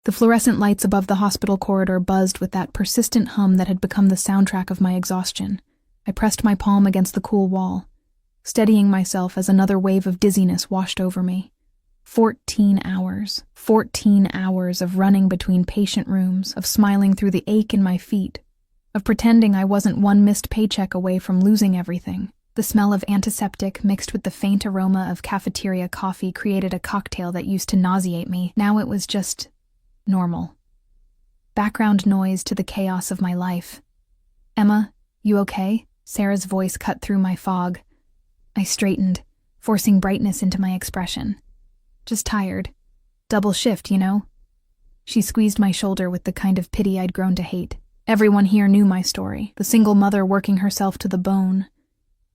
The fluorescent lights above the hospital corridor buzzed with that persistent hum that had become the soundtrack of my exhaustion. I pressed my palm against the cool wall, steadying myself as another wave of dizziness washed over me. 14 hours. 14 hours of running between patient rooms, of smiling through the ache in my feet, of pretending I wasn't one missed paycheck away from losing everything. The smell of antiseptic mixed with the faint aroma of cafeteria coffee created a cocktail that used to nauseate me. Now it was just normal. Background noise to the chaos of my life. "Emma, you okay?" Sarah's voice cut through my fog. I straightened, forcing brightness into my expression. "Just tired. Double shift, you know?" She squeezed my shoulder with the kind of pity I'd grown to hate. Everyone here knew my story. The single mother working herself to the bone.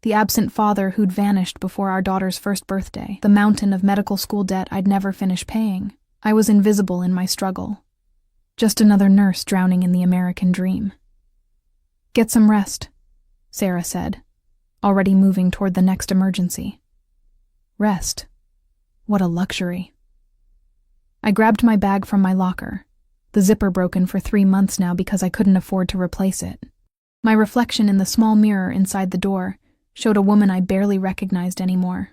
The absent father who'd vanished before our daughter's first birthday. The mountain of medical school debt I'd never finish paying. I was invisible in my struggle. Just another nurse drowning in the American dream. "Get some rest," Sarah said, already moving toward the next emergency. Rest. What a luxury. I grabbed my bag from my locker, the zipper broken for 3 months now because I couldn't afford to replace it. My reflection in the small mirror inside the door showed a woman I barely recognized anymore.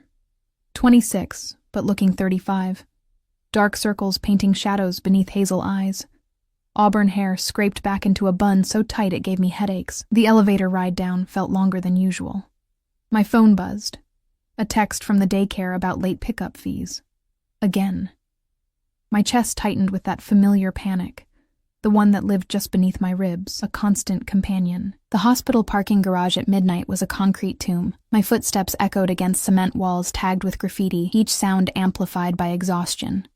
26, but looking 35. Dark circles painting shadows beneath hazel eyes. Auburn hair scraped back into a bun so tight it gave me headaches. The elevator ride down felt longer than usual. My phone buzzed. A text from the daycare about late pickup fees. Again. My chest tightened with that familiar panic, the one that lived just beneath my ribs, a constant companion. The hospital parking garage at midnight was a concrete tomb. My footsteps echoed against cement walls tagged with graffiti, each sound amplified by exhaustion.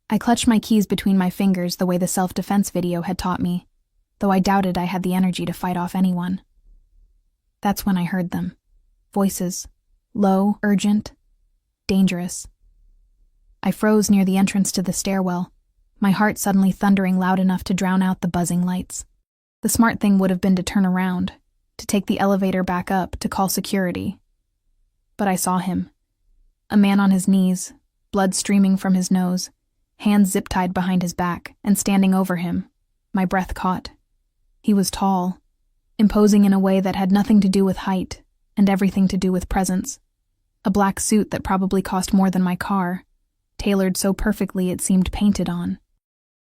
I clutched my keys between my fingers the way the self-defense video had taught me, though I doubted I had the energy to fight off anyone. That's when I heard them. Voices. Low, urgent, dangerous. I froze near the entrance to the stairwell, my heart suddenly thundering loud enough to drown out the buzzing lights. The smart thing would have been to turn around, to take the elevator back up, to call security. But I saw him. A man on his knees, blood streaming from his nose, hands zip-tied behind his back, and standing over him, my breath caught. He was tall, imposing in a way that had nothing to do with height, and everything to do with presence. A black suit that probably cost more than my car, tailored so perfectly it seemed painted on.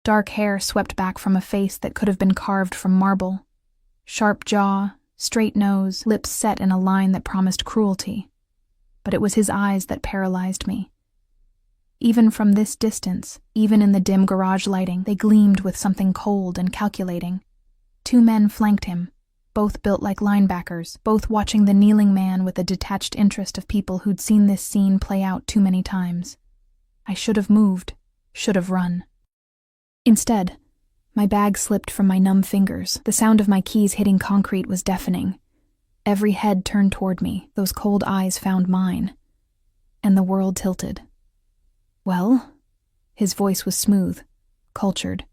Dark hair swept back from a face that could have been carved from marble. Sharp jaw, straight nose, lips set in a line that promised cruelty. But it was his eyes that paralyzed me. Even from this distance, even in the dim garage lighting, they gleamed with something cold and calculating. 2 men flanked him, both built like linebackers, both watching the kneeling man with the detached interest of people who'd seen this scene play out too many times. I should have moved, should have run. Instead, my bag slipped from my numb fingers. The sound of my keys hitting concrete was deafening. Every head turned toward me, those cold eyes found mine. And the world tilted. "Well?" His voice was smooth, cultured,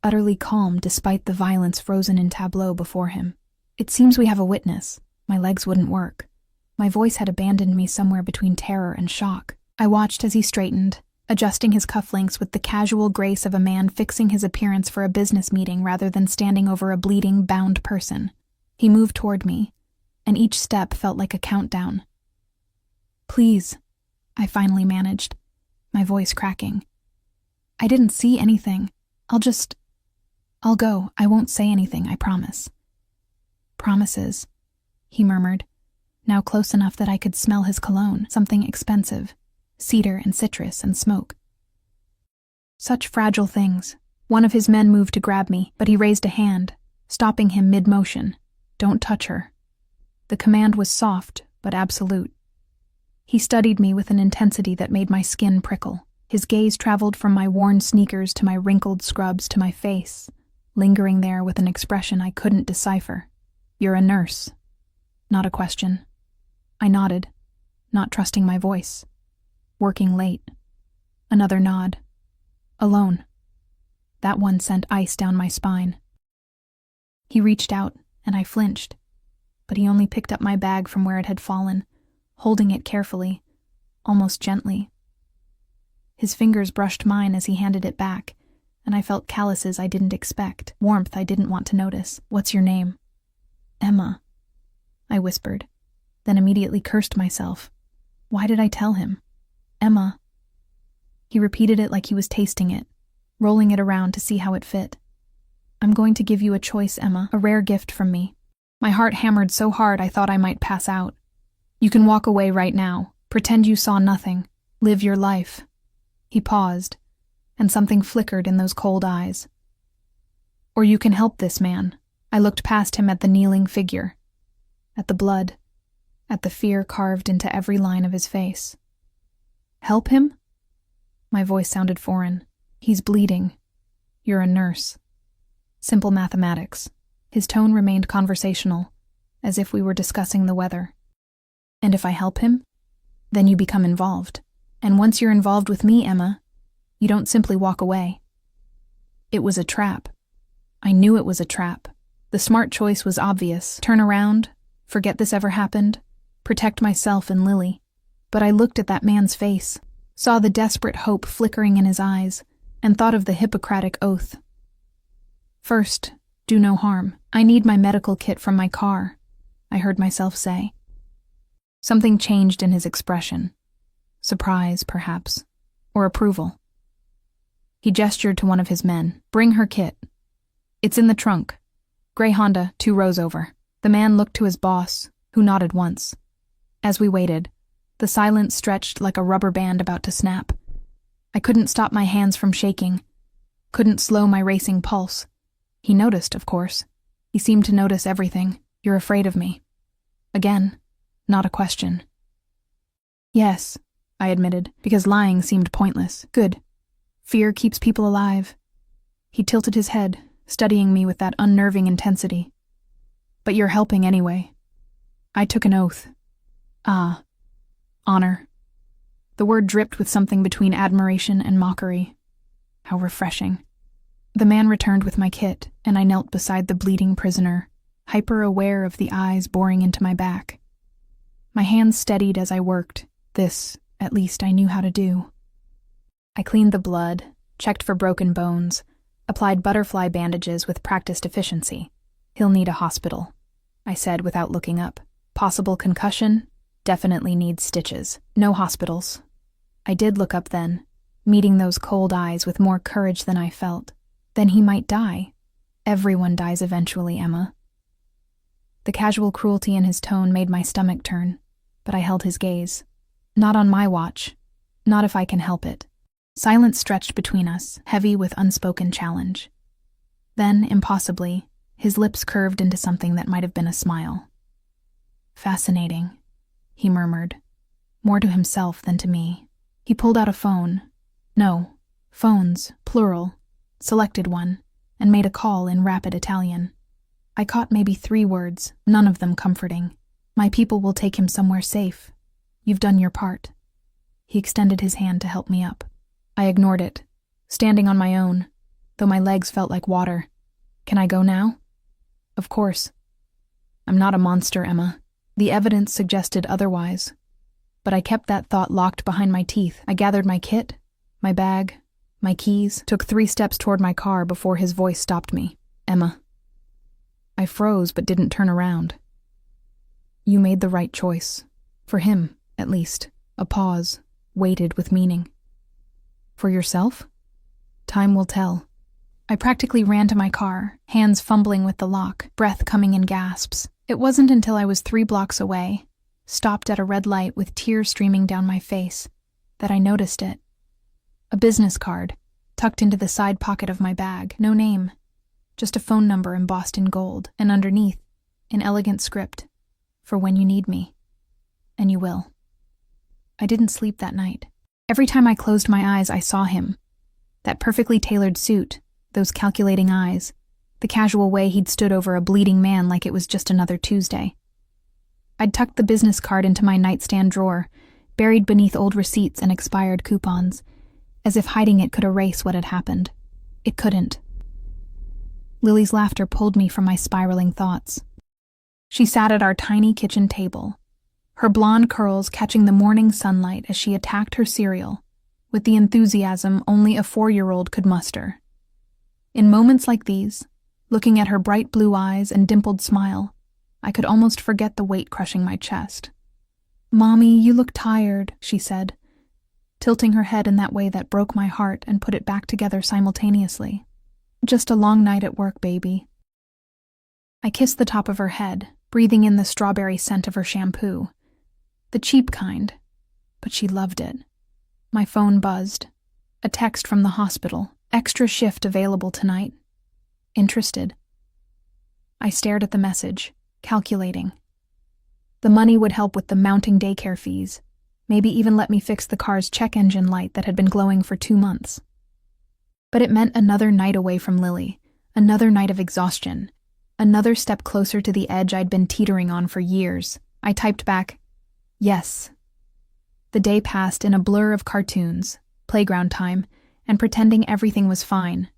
utterly calm despite the violence frozen in tableau before him. "It seems we have a witness." My legs wouldn't work. My voice had abandoned me somewhere between terror and shock. I watched as he straightened, adjusting his cufflinks with the casual grace of a man fixing his appearance for a business meeting rather than standing over a bleeding, bound person. He moved toward me, and each step felt like a countdown. "Please," I finally managed, my voice cracking. "I didn't see anything. I'll go. I won't say anything, I promise." "Promises," he murmured, now close enough that I could smell his cologne, something expensive, cedar and citrus and smoke. Such fragile things. One of his men moved to grab me, but he raised a hand, stopping him mid-motion. "Don't touch her." The command was soft, but absolute. He studied me with an intensity that made my skin prickle. His gaze traveled from my worn sneakers to my wrinkled scrubs to my face, lingering there with an expression I couldn't decipher. "You're a nurse." Not a question. I nodded, not trusting my voice. "Working late." Another nod. "Alone." That one sent ice down my spine. He reached out, and I flinched, but he only picked up my bag from where it had fallen, holding it carefully, almost gently. His fingers brushed mine as he handed it back, and I felt calluses I didn't expect, warmth I didn't want to notice. "What's your name?" "Emma," I whispered, then immediately cursed myself. Why did I tell him? "Emma." He repeated it like he was tasting it, rolling it around to see how it fit. "I'm going to give you a choice, Emma, a rare gift from me." My heart hammered so hard I thought I might pass out. "You can walk away right now, pretend you saw nothing, live your life." He paused, and something flickered in those cold eyes. "Or you can help this man." I looked past him at the kneeling figure, at the blood, at the fear carved into every line of his face. "Help him?" My voice sounded foreign. "He's bleeding. You're a nurse." Simple mathematics. His tone remained conversational, as if we were discussing the weather. "And if I help him? Then you become involved. And once you're involved with me, Emma, you don't simply walk away." It was a trap. I knew it was a trap. The smart choice was obvious. Turn around, forget this ever happened, protect myself and Lily. But I looked at that man's face, saw the desperate hope flickering in his eyes, and thought of the Hippocratic oath. "First, do no harm. I need my medical kit from my car," I heard myself say. Something changed in his expression. Surprise, perhaps, or approval. He gestured to one of his men. "Bring her kit. It's in the trunk. Gray Honda, 2 rows over." The man looked to his boss, who nodded once. As we waited, the silence stretched like a rubber band about to snap. I couldn't stop my hands from shaking, couldn't slow my racing pulse. He noticed, of course. He seemed to notice everything. "You're afraid of me." Again, not a question. "Yes," I admitted, because lying seemed pointless. "Good. Fear keeps people alive." He tilted his head, studying me with that unnerving intensity. "But you're helping anyway." I took an oath. "Ah, honor." The word dripped with something between admiration and mockery. How refreshing. The man returned with my kit, and I knelt beside the bleeding prisoner, hyper-aware of the eyes boring into my back. My hands steadied as I worked. This, at least, I knew how to do. I cleaned the blood, checked for broken bones, applied butterfly bandages with practiced efficiency. "He'll need a hospital," I said without looking up. "Possible concussion? Definitely needs stitches. No hospitals." I did look up then, meeting those cold eyes with more courage than I felt. Then he might die. Everyone dies eventually, Emma. The casual cruelty in his tone made my stomach turn, but I held his gaze. "Not on my watch. Not if I can help it." Silence stretched between us, heavy with unspoken challenge. Then, impossibly, his lips curved into something that might have been a smile. "Fascinating," he murmured, more to himself than to me. He pulled out a phone. No, phones, plural, selected one, and made a call in rapid Italian. I caught maybe 3 words, none of them comforting. "My people will take him somewhere safe. You've done your part." He extended his hand to help me up. I ignored it, standing on my own, though my legs felt like water. "Can I go now?" "Of course." "I'm not a monster, Emma." The evidence suggested otherwise, but I kept that thought locked behind my teeth. I gathered my kit, my bag, my keys, took 3 steps toward my car before his voice stopped me. "Emma." I froze but didn't turn around. "You made the right choice. For him, at least." A pause, weighted with meaning. "For yourself? Time will tell." I practically ran to my car, hands fumbling with the lock, breath coming in gasps. It wasn't until I was 3 blocks away, stopped at a red light with tears streaming down my face, that I noticed it. A business card, tucked into the side pocket of my bag. No name, just a phone number embossed in gold, and underneath, in elegant script, "For when you need me. And you will." I didn't sleep that night. Every time I closed my eyes, I saw him. That perfectly tailored suit, those calculating eyes, the casual way he'd stood over a bleeding man like it was just another Tuesday. I'd tucked the business card into my nightstand drawer, buried beneath old receipts and expired coupons, as if hiding it could erase what had happened. It couldn't. Lily's laughter pulled me from my spiraling thoughts. She sat at our tiny kitchen table, her blonde curls catching the morning sunlight as she attacked her cereal, with the enthusiasm only a 4-year-old could muster. In moments like these, looking at her bright blue eyes and dimpled smile, I could almost forget the weight crushing my chest. "Mommy, you look tired," she said, tilting her head in that way that broke my heart and put it back together simultaneously. "Just a long night at work, baby." I kissed the top of her head, breathing in the strawberry scent of her shampoo. The cheap kind, but she loved it. My phone buzzed. A text from the hospital. "Extra shift available tonight. Interested?" I stared at the message, calculating. The money would help with the mounting daycare fees, maybe even let me fix the car's check engine light that had been glowing for 2 months. But it meant another night away from Lily, another night of exhaustion, another step closer to the edge I'd been teetering on for years. I typed back, "Yes." The day passed in a blur of cartoons, playground time, and pretending everything was fine.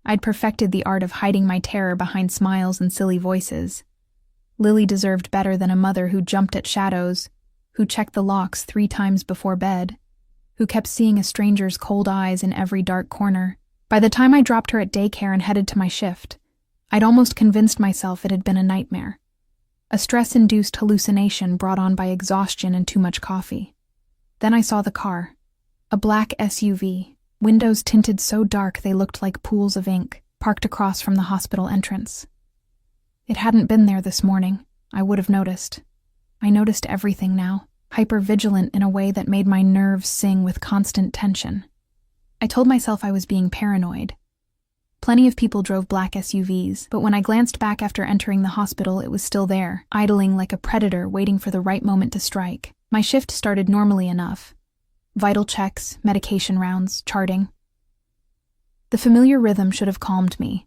I'd perfected the art of hiding my terror behind smiles and silly voices. Lily deserved better than a mother who jumped at shadows, who checked the locks 3 times before bed, who kept seeing a stranger's cold eyes in every dark corner. By the time I dropped her at daycare and headed to my shift, I'd almost convinced myself it had been a nightmare. A stress-induced hallucination brought on by exhaustion and too much coffee. Then I saw the car. A black SUV, windows tinted so dark they looked like pools of ink, parked across from the hospital entrance. It hadn't been there this morning. I would have noticed. I noticed everything now, hyper-vigilant in a way that made my nerves sing with constant tension. I told myself I was being paranoid. Plenty of people drove black SUVs, but when I glanced back after entering the hospital, it was still there, idling like a predator waiting for the right moment to strike. My shift started normally enough. Vital checks, medication rounds, charting. The familiar rhythm should have calmed me,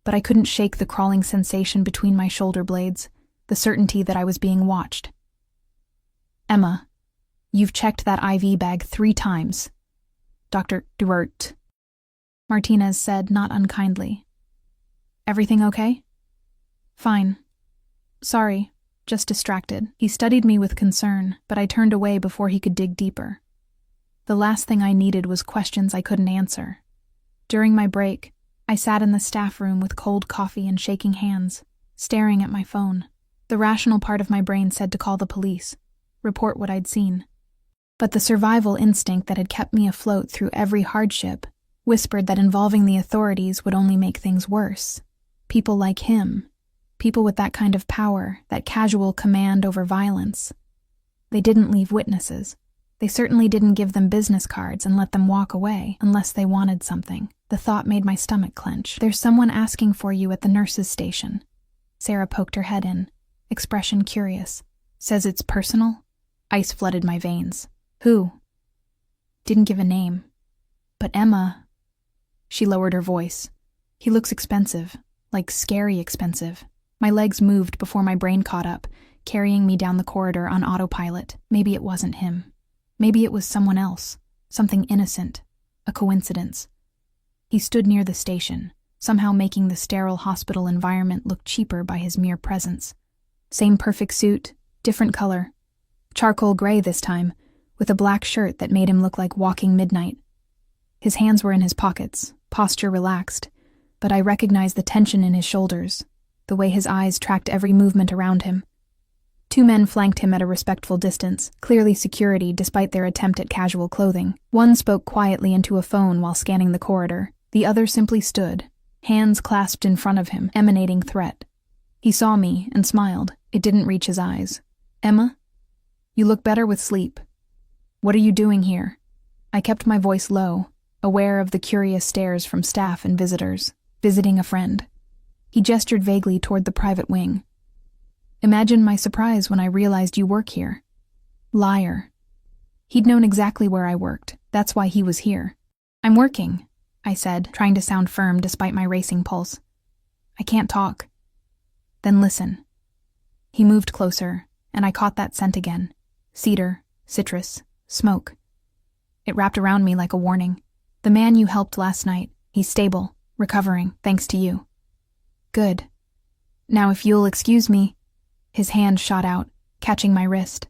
but I couldn't shake the crawling sensation between my shoulder blades, the certainty that I was being watched. "Emma, you've checked that IV bag 3 times. Dr. Duert," Martinez said, not unkindly. "Everything okay?" "Fine. Sorry, just distracted." He studied me with concern, but I turned away before he could dig deeper. The last thing I needed was questions I couldn't answer. During my break, I sat in the staff room with cold coffee and shaking hands, staring at my phone. The rational part of my brain said to call the police, report what I'd seen. But the survival instinct that had kept me afloat through every hardship whispered that involving the authorities would only make things worse. People like him, people with that kind of power, that casual command over violence. They didn't leave witnesses. They certainly didn't give them business cards and let them walk away unless they wanted something. The thought made my stomach clench. "There's someone asking for you at the nurse's station." Sarah poked her head in, expression curious. "Says it's personal?" Ice flooded my veins. "Who?" "Didn't give a name. But Emma..." She lowered her voice. "He looks expensive, like scary expensive." My legs moved before my brain caught up, carrying me down the corridor on autopilot. Maybe it wasn't him. Maybe it was someone else, something innocent, a coincidence. He stood near the station, somehow making the sterile hospital environment look cheaper by his mere presence. Same perfect suit, different color. Charcoal gray this time, with a black shirt that made him look like walking midnight. His hands were in his pockets, posture relaxed, but I recognized the tension in his shoulders, the way his eyes tracked every movement around him. 2 men flanked him at a respectful distance, clearly security despite their attempt at casual clothing. One spoke quietly into a phone while scanning the corridor. The other simply stood, hands clasped in front of him, emanating threat. He saw me and smiled. It didn't reach his eyes. "Emma, you look better with sleep. What are you doing here?" I kept my voice low, aware of the curious stares from staff and visitors. "Visiting a friend." He gestured vaguely toward the private wing. "Imagine my surprise when I realized you work here." Liar. He'd known exactly where I worked. That's why he was here. "I'm working," I said, trying to sound firm despite my racing pulse. "I can't talk." "Then listen." He moved closer, and I caught that scent again. Cedar, citrus, smoke. It wrapped around me like a warning. "The man you helped last night, he's stable, recovering, thanks to you." "Good. Now if you'll excuse me..." His hand shot out, catching my wrist.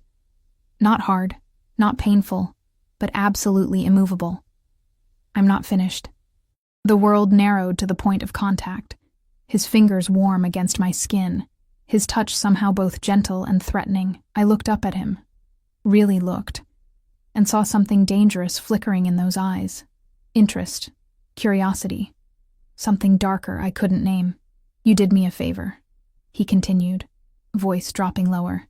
Not hard, not painful, but absolutely immovable. "I'm not finished." The world narrowed to the point of contact, his fingers warm against my skin, his touch somehow both gentle and threatening. I looked up at him, really looked, and saw something dangerous flickering in those eyes. Interest, curiosity, something darker I couldn't name. "You did me a favor," he continued, voice dropping lower.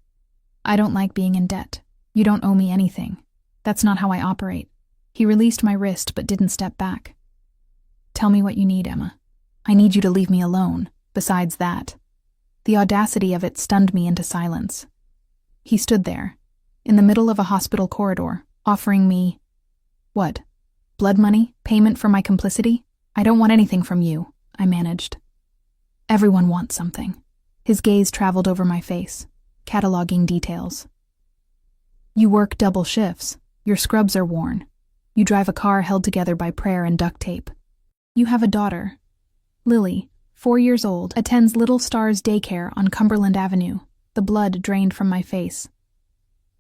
"I don't like being in debt. You don't owe me anything. That's not how I operate." He released my wrist but didn't step back. "Tell me what you need, Emma. I need you to leave me alone. Besides that." The audacity of it stunned me into silence. He stood there, in the middle of a hospital corridor, offering me, what? Blood money? Payment for my complicity? "I don't want anything from you," I managed. "Everyone wants something." His gaze traveled over my face, cataloging details. "You work double shifts. Your scrubs are worn. You drive a car held together by prayer and duct tape. You have a daughter. Lily, 4 years old, attends Little Stars daycare on Cumberland Avenue." The blood drained from my face.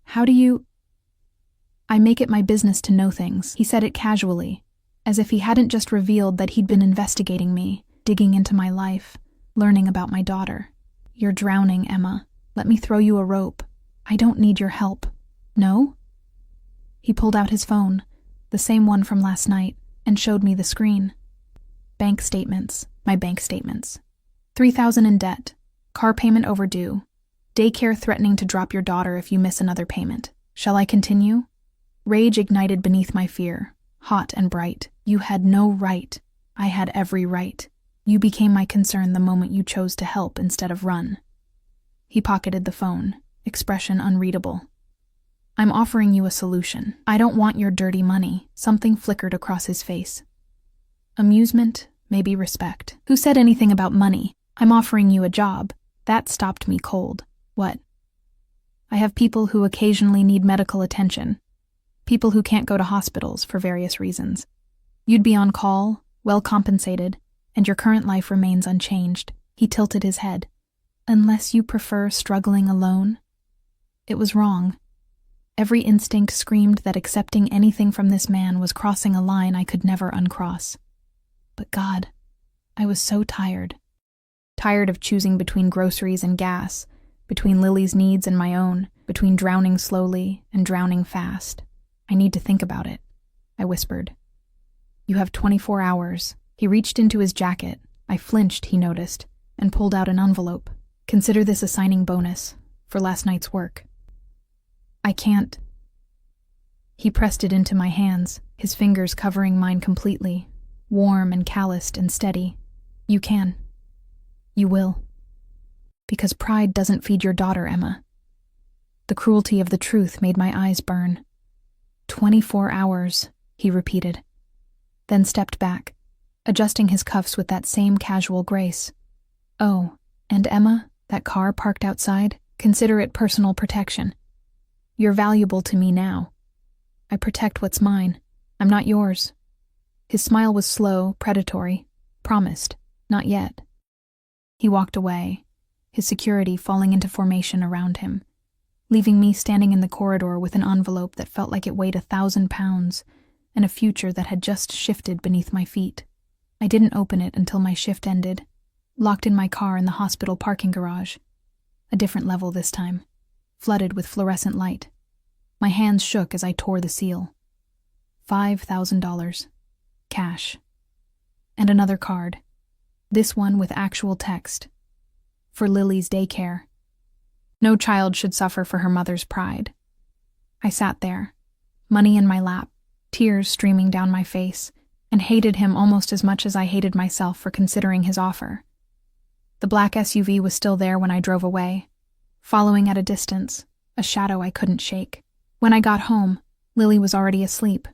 "How do you—" "I make it my business to know things," he said it casually, as if he hadn't just revealed that he'd been investigating me, digging into my life, learning about my daughter. "You're drowning, Emma. Let me throw you a rope. I don't need your help." "No?" He pulled out his phone, the same one from last night, and showed me the screen. Bank statements, my bank statements. 3,000 in debt, car payment overdue, daycare threatening to drop your daughter if you miss another payment. Shall I continue? Rage ignited beneath my fear, hot and bright. "You had no right. I had every right. You became my concern the moment you chose to help instead of run." He pocketed the phone, expression unreadable. "I'm offering you a solution. I don't want your dirty money." Something flickered across his face. Amusement, maybe respect. "Who said anything about money? I'm offering you a job." That stopped me cold. "What?" "I have people who occasionally need medical attention. People who can't go to hospitals for various reasons. You'd be on call, well compensated, and your current life remains unchanged." He tilted his head. "Unless you prefer struggling alone?" It was wrong. Every instinct screamed that accepting anything from this man was crossing a line I could never uncross. But God, I was so tired. Tired of choosing between groceries and gas, between Lily's needs and my own, between drowning slowly and drowning fast. "I need to think about it," I whispered. "You have 24 hours. He reached into his jacket. I flinched, he noticed, and pulled out an envelope. "Consider this a signing bonus for last night's work." "I can't." He pressed it into my hands, his fingers covering mine completely, warm and calloused and steady. "You can. You will. Because pride doesn't feed your daughter, Emma." The cruelty of the truth made my eyes burn. 24 hours, he repeated, then stepped back, adjusting his cuffs with that same casual grace. "Oh, and Emma, that car parked outside, consider it personal protection. You're valuable to me now. I protect what's mine. I'm not yours." His smile was slow, predatory. Promised, not yet. He walked away, his security falling into formation around him, leaving me standing in the corridor with an envelope that felt like it weighed 1,000 pounds and a future that had just shifted beneath my feet. I didn't open it until my shift ended, locked in my car in the hospital parking garage. A different level this time, flooded with fluorescent light. My hands shook as I tore the seal. $5,000. Cash. And another card. This one with actual text. For Lily's daycare. No child should suffer for her mother's pride. I sat there, money in my lap, tears streaming down my face, and hated him almost as much as I hated myself for considering his offer. The black SUV was still there when I drove away, following at a distance, a shadow I couldn't shake. When I got home, Lily was already asleep,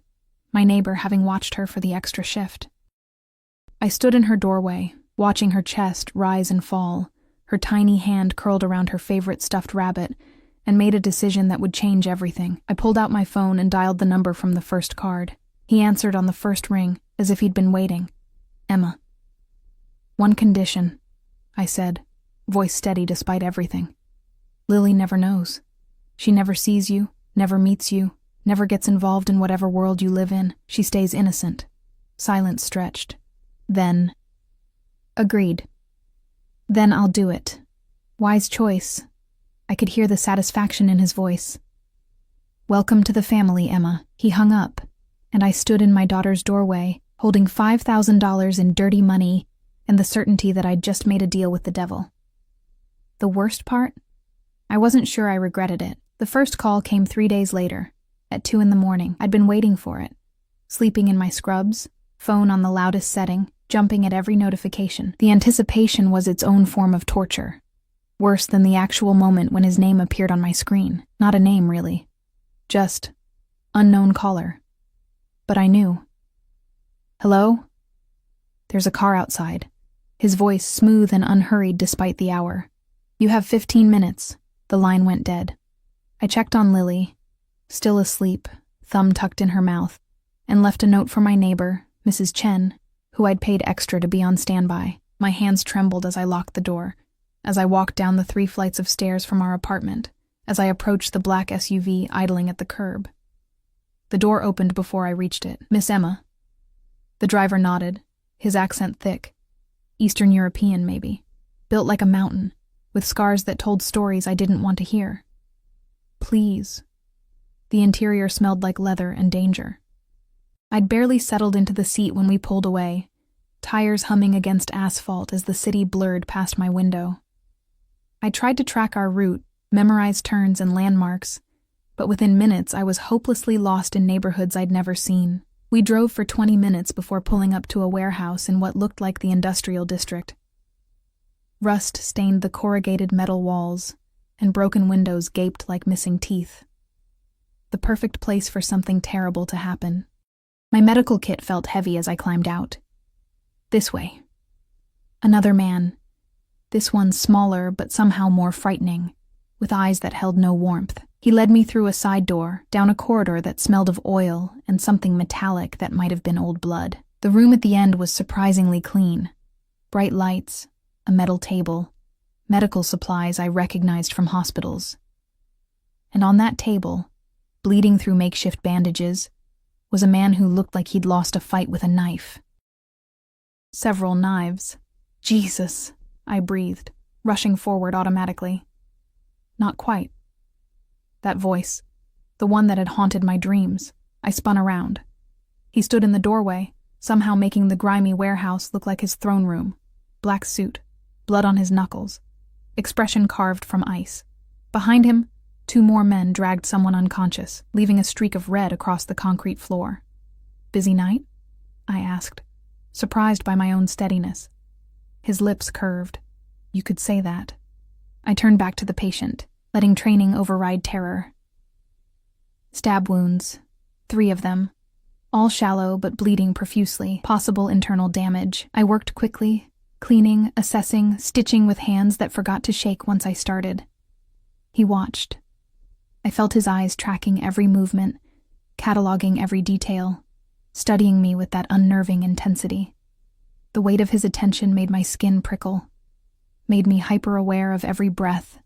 my neighbor having watched her for the extra shift. I stood in her doorway, watching her chest rise and fall, her tiny hand curled around her favorite stuffed rabbit, and made a decision that would change everything. I pulled out my phone and dialed the number from the first card. He answered on the first ring, as if he'd been waiting. "Emma." "One condition," I said, voice steady despite everything. "Lily never knows. She never sees you, never meets you, never gets involved in whatever world you live in. She stays innocent." Silence stretched. Then. Agreed. Then I'll do it. Wise choice. I could hear the satisfaction in his voice. Welcome to the family, Emma. He hung up, and I stood in my daughter's doorway, holding $5,000 in dirty money and the certainty that I'd just made a deal with the devil. The worst part? I wasn't sure I regretted it. The first call came 3 days later, at 2 a.m. I'd been waiting for it, sleeping in my scrubs, phone on the loudest setting, jumping at every notification. The anticipation was its own form of torture, worse than the actual moment when his name appeared on my screen. Not a name, really. Just unknown caller. But I knew. Hello? There's a car outside, his voice smooth and unhurried despite the hour. You have 15 minutes. The line went dead. I checked on Lily, still asleep, thumb tucked in her mouth, and left a note for my neighbor, Mrs. Chen, who I'd paid extra to be on standby. My hands trembled as I locked the door, as I walked down the 3 flights of stairs from our apartment, as I approached the black SUV idling at the curb. The door opened before I reached it. Miss Emma. The driver nodded, his accent thick. Eastern European, maybe. Built like a mountain, with scars that told stories I didn't want to hear. Please. The interior smelled like leather and danger. I'd barely settled into the seat when we pulled away, tires humming against asphalt as the city blurred past my window. I tried to track our route, memorize turns and landmarks, but within minutes I was hopelessly lost in neighborhoods I'd never seen. We drove for 20 minutes before pulling up to a warehouse in what looked like the industrial district. Rust stained the corrugated metal walls, and broken windows gaped like missing teeth. The perfect place for something terrible to happen. My medical kit felt heavy as I climbed out. This way. Another man. This one smaller but somehow more frightening, with eyes that held no warmth. He led me through a side door, down a corridor that smelled of oil and something metallic that might have been old blood. The room at the end was surprisingly clean. Bright lights, a metal table, medical supplies I recognized from hospitals. And on that table, bleeding through makeshift bandages, was a man who looked like he'd lost a fight with a knife. Several knives. Jesus, I breathed, rushing forward automatically. Not quite. That voice, the one that had haunted my dreams. I spun around. He stood in the doorway, somehow making the grimy warehouse look like his throne room. Black suit, blood on his knuckles, expression carved from ice. Behind him, 2 more men dragged someone unconscious, leaving a streak of red across the concrete floor. Busy night? I asked, surprised by my own steadiness. His lips curved. You could say that. I turned back to the patient, letting training override terror. Stab wounds, 3 of them, all shallow but bleeding profusely, possible internal damage. I worked quickly, cleaning, assessing, stitching with hands that forgot to shake once I started. He watched. I felt his eyes tracking every movement, cataloging every detail, studying me with that unnerving intensity. The weight of his attention made my skin prickle, made me hyper-aware of every breath,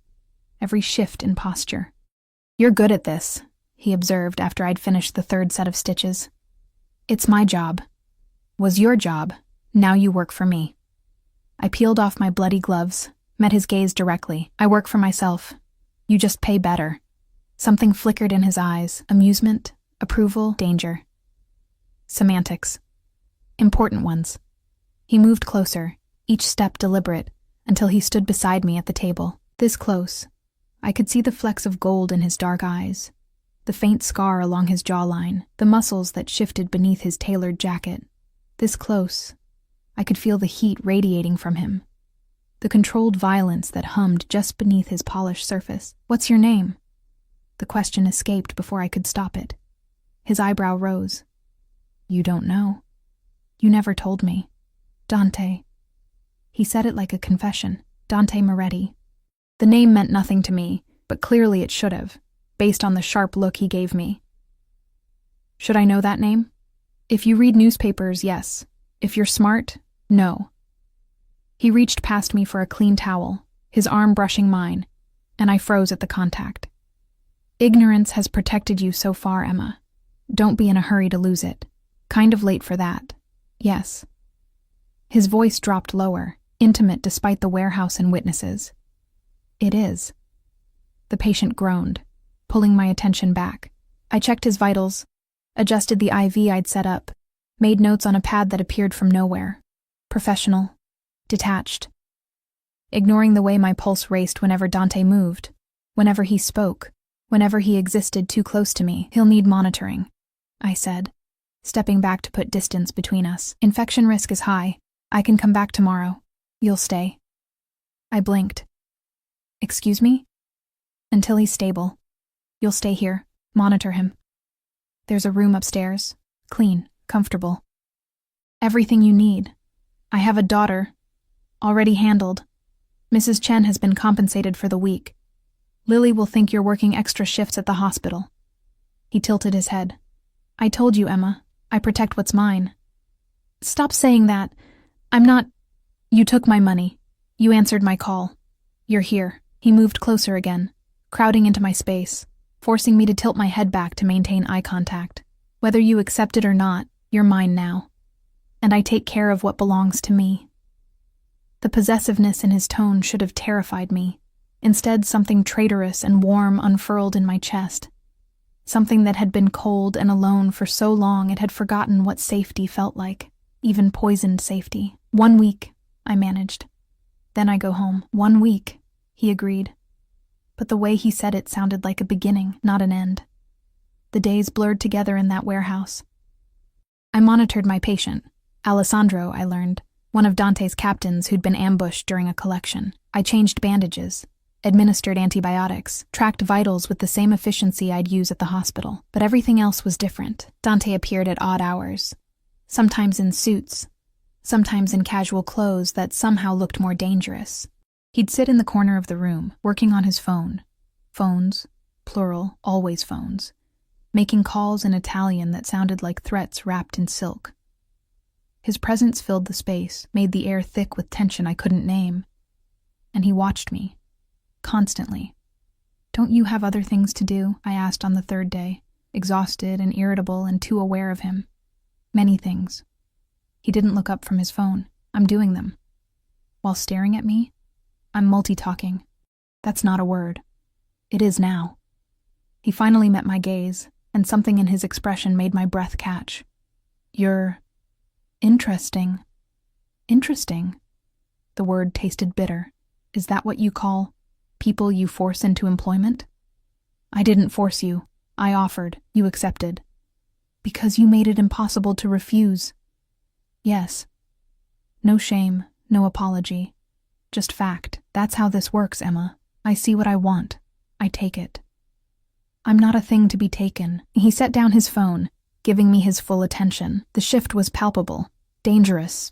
every shift in posture. You're good at this, he observed after I'd finished the 3rd set of stitches. It's my job. Was your job. Now you work for me. I peeled off my bloody gloves, met his gaze directly. I work for myself. You just pay better. Something flickered in his eyes. Amusement, approval, danger. Semantics. Important ones. He moved closer, each step deliberate, until he stood beside me at the table. This close, I could see the flecks of gold in his dark eyes, the faint scar along his jawline, the muscles that shifted beneath his tailored jacket. This close, I could feel the heat radiating from him, the controlled violence that hummed just beneath his polished surface. What's your name? The question escaped before I could stop it. His eyebrow rose. You don't know. You never told me. Dante. He said it like a confession. Dante Moretti. The name meant nothing to me, but clearly it should have, based on the sharp look he gave me. Should I know that name? If you read newspapers, yes. If you're smart, no. He reached past me for a clean towel, his arm brushing mine, and I froze at the contact. Ignorance has protected you so far, Emma. Don't be in a hurry to lose it. Kind of late for that. Yes. His voice dropped lower, intimate despite the warehouse and witnesses. It is. The patient groaned, pulling my attention back. I checked his vitals, adjusted the IV I'd set up, made notes on a pad that appeared from nowhere. Professional. Detached. Ignoring the way my pulse raced whenever Dante moved, whenever he spoke, whenever he existed too close to me. He'll need monitoring, I said, stepping back to put distance between us. Infection risk is high. I can come back tomorrow. You'll stay. I blinked. Excuse me? Until he's stable. You'll stay here. Monitor him. There's a room upstairs. Clean, comfortable. Everything you need. I have a daughter. Already handled. Mrs. Chen has been compensated for the week. Lily will think you're working extra shifts at the hospital. He tilted his head. I told you, Emma. I protect what's mine. Stop saying that. I'm not... You took my money. You answered my call. You're here. He moved closer again, crowding into my space, forcing me to tilt my head back to maintain eye contact. Whether you accept it or not, you're mine now. And I take care of what belongs to me. The possessiveness in his tone should have terrified me. Instead, something traitorous and warm unfurled in my chest. Something that had been cold and alone for so long it had forgotten what safety felt like, even poisoned safety. 1 week, I managed. Then I go home. 1 week, he agreed. But the way he said it sounded like a beginning, not an end. The days blurred together in that warehouse. I monitored my patient, Alessandro, I learned, one of Dante's captains who'd been ambushed during a collection. I changed bandages, administered antibiotics, tracked vitals with the same efficiency I'd use at the hospital. But everything else was different. Dante appeared at odd hours, sometimes in suits, sometimes in casual clothes that somehow looked more dangerous. He'd sit in the corner of the room, working on his phone. Phones, plural, always phones, making calls in Italian that sounded like threats wrapped in silk. His presence filled the space, made the air thick with tension I couldn't name. And he watched me, constantly. Don't you have other things to do? I asked on the third day, exhausted and irritable and too aware of him. Many things. He didn't look up from his phone. I'm doing them. While staring at me, I'm multi-talking. That's not a word. It is now. He finally met my gaze, and something in his expression made my breath catch. You're... interesting. Interesting. The word tasted bitter. Is that what you call people you force into employment? I didn't force you. I offered. You accepted. Because you made it impossible to refuse. Yes. No shame, no apology. Just fact. That's how this works, Emma. I see what I want. I take it. I'm not a thing to be taken. He set down his phone, giving me his full attention. The shift was palpable. Dangerous.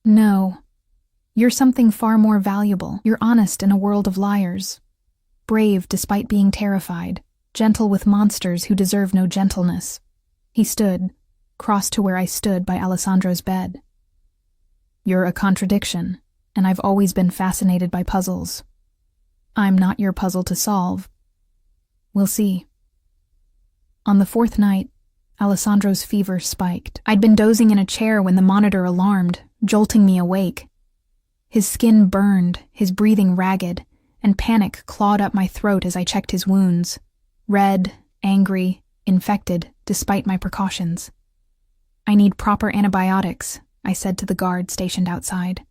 No. You're something far more valuable. You're honest in a world of liars. Brave despite being terrified. Gentle with monsters who deserve no gentleness. He stood, crossed to where I stood by Alessandro's bed. You're a contradiction, and I've always been fascinated by puzzles. I'm not your puzzle to solve. We'll see. On the fourth night, Alessandro's fever spiked. I'd been dozing in a chair when the monitor alarmed, jolting me awake. His skin burned, his breathing ragged, and panic clawed up my throat as I checked his wounds. Red, angry, infected, despite my precautions. I need proper antibiotics, I said to the guard stationed outside.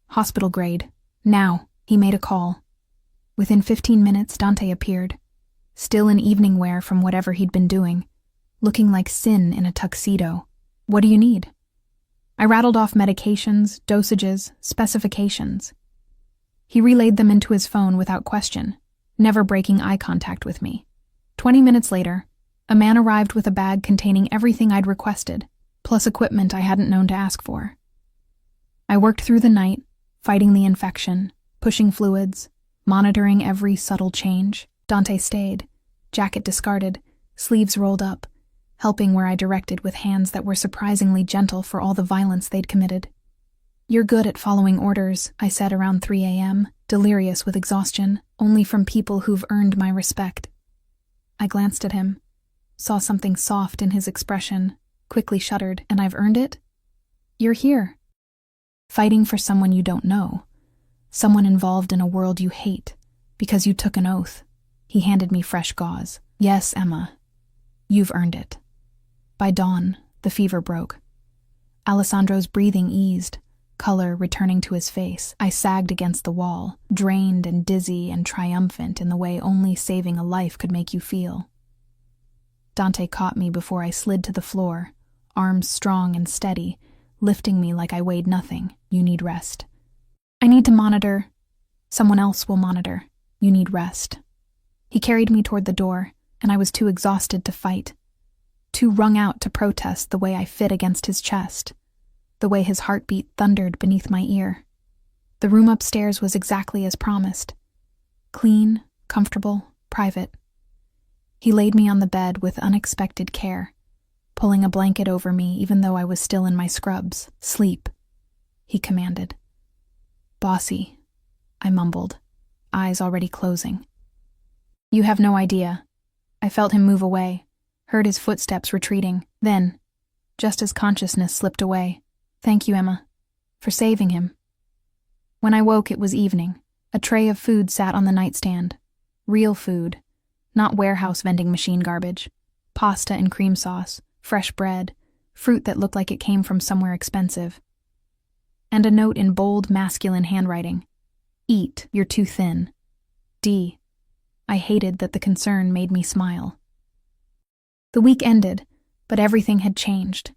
Hospital grade. Now. He made a call. Within 15 minutes, Dante appeared, still in evening wear from whatever he'd been doing, looking like sin in a tuxedo. What do you need? I rattled off medications, dosages, specifications. He relayed them into his phone without question, never breaking eye contact with me. 20 minutes later, a man arrived with a bag containing everything I'd requested, plus equipment I hadn't known to ask for. I worked through the night, fighting the infection, pushing fluids, monitoring every subtle change. Dante stayed, jacket discarded, sleeves rolled up, helping where I directed with hands that were surprisingly gentle for all the violence they'd committed. You're good at following orders, I said around 3 a.m., delirious with exhaustion, only from people who've earned my respect. I glanced at him, saw something soft in his expression, quickly shuddered. And I've earned it? You're here. Fighting for someone you don't know. Someone involved in a world you hate, because you took an oath. He handed me fresh gauze. Yes, Emma. You've earned it. By dawn, the fever broke. Alessandro's breathing eased, color returning to his face. I sagged against the wall, drained and dizzy and triumphant in the way only saving a life could make you feel. Dante caught me before I slid to the floor, arms strong and steady, lifting me like I weighed nothing. You need rest. I need to monitor. Someone else will monitor. You need rest. He carried me toward the door, and I was too exhausted to fight, too wrung out to protest the way I fit against his chest, the way his heartbeat thundered beneath my ear. The room upstairs was exactly as promised. Clean, comfortable, private. He laid me on the bed with unexpected care, pulling a blanket over me even though I was still in my scrubs. Sleep, he commanded. Bossy, I mumbled, eyes already closing. You have no idea. I felt him move away, heard his footsteps retreating. Then, just as consciousness slipped away, thank you, Emma, for saving him. When I woke, it was evening. A tray of food sat on the nightstand. Real food, not warehouse vending machine garbage. Pasta and cream sauce, fresh bread, fruit that looked like it came from somewhere expensive. And a note in bold, masculine handwriting. Eat, you're too thin. D. I hated that the concern made me smile. The week ended, but everything had changed.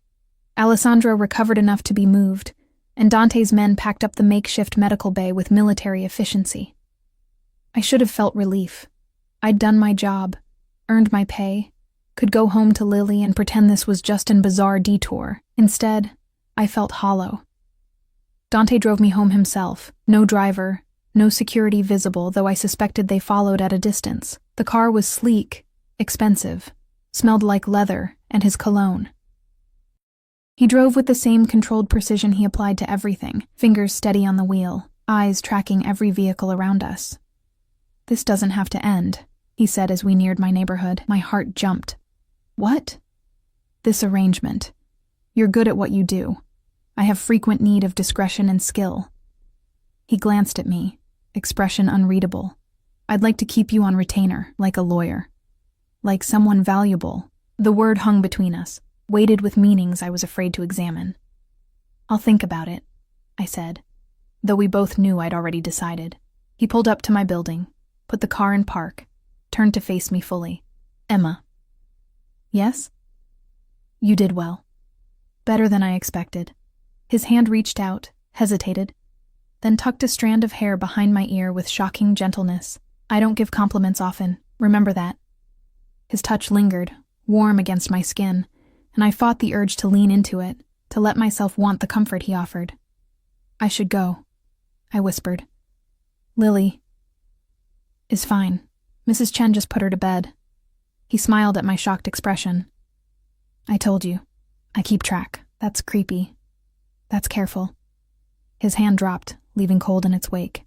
Alessandro recovered enough to be moved, and Dante's men packed up the makeshift medical bay with military efficiency. I should have felt relief. I'd done my job, earned my pay, could go home to Lily and pretend this was just an bizarre detour. Instead, I felt hollow. Dante drove me home himself, no driver, no security visible, though I suspected they followed at a distance. The car was sleek, expensive, smelled like leather and his cologne. He drove with the same controlled precision he applied to everything, fingers steady on the wheel, eyes tracking every vehicle around us. This doesn't have to end, he said as we neared my neighborhood. My heart jumped. What? This arrangement. You're good at what you do. I have frequent need of discretion and skill. He glanced at me, expression unreadable. I'd like to keep you on retainer, like a lawyer. Like someone valuable. The word hung between us, weighted with meanings I was afraid to examine. I'll think about it, I said, though we both knew I'd already decided. He pulled up to my building, put the car in park, turned to face me fully. Emma. Yes? You did well. Better than I expected. His hand reached out, hesitated, then tucked a strand of hair behind my ear with shocking gentleness. I don't give compliments often, remember that. His touch lingered, warm against my skin, and I fought the urge to lean into it, to let myself want the comfort he offered. I should go, I whispered. Lily is fine. Mrs. Chen just put her to bed. He smiled at my shocked expression. I told you. I keep track. That's creepy. That's careful. His hand dropped, leaving cold in its wake.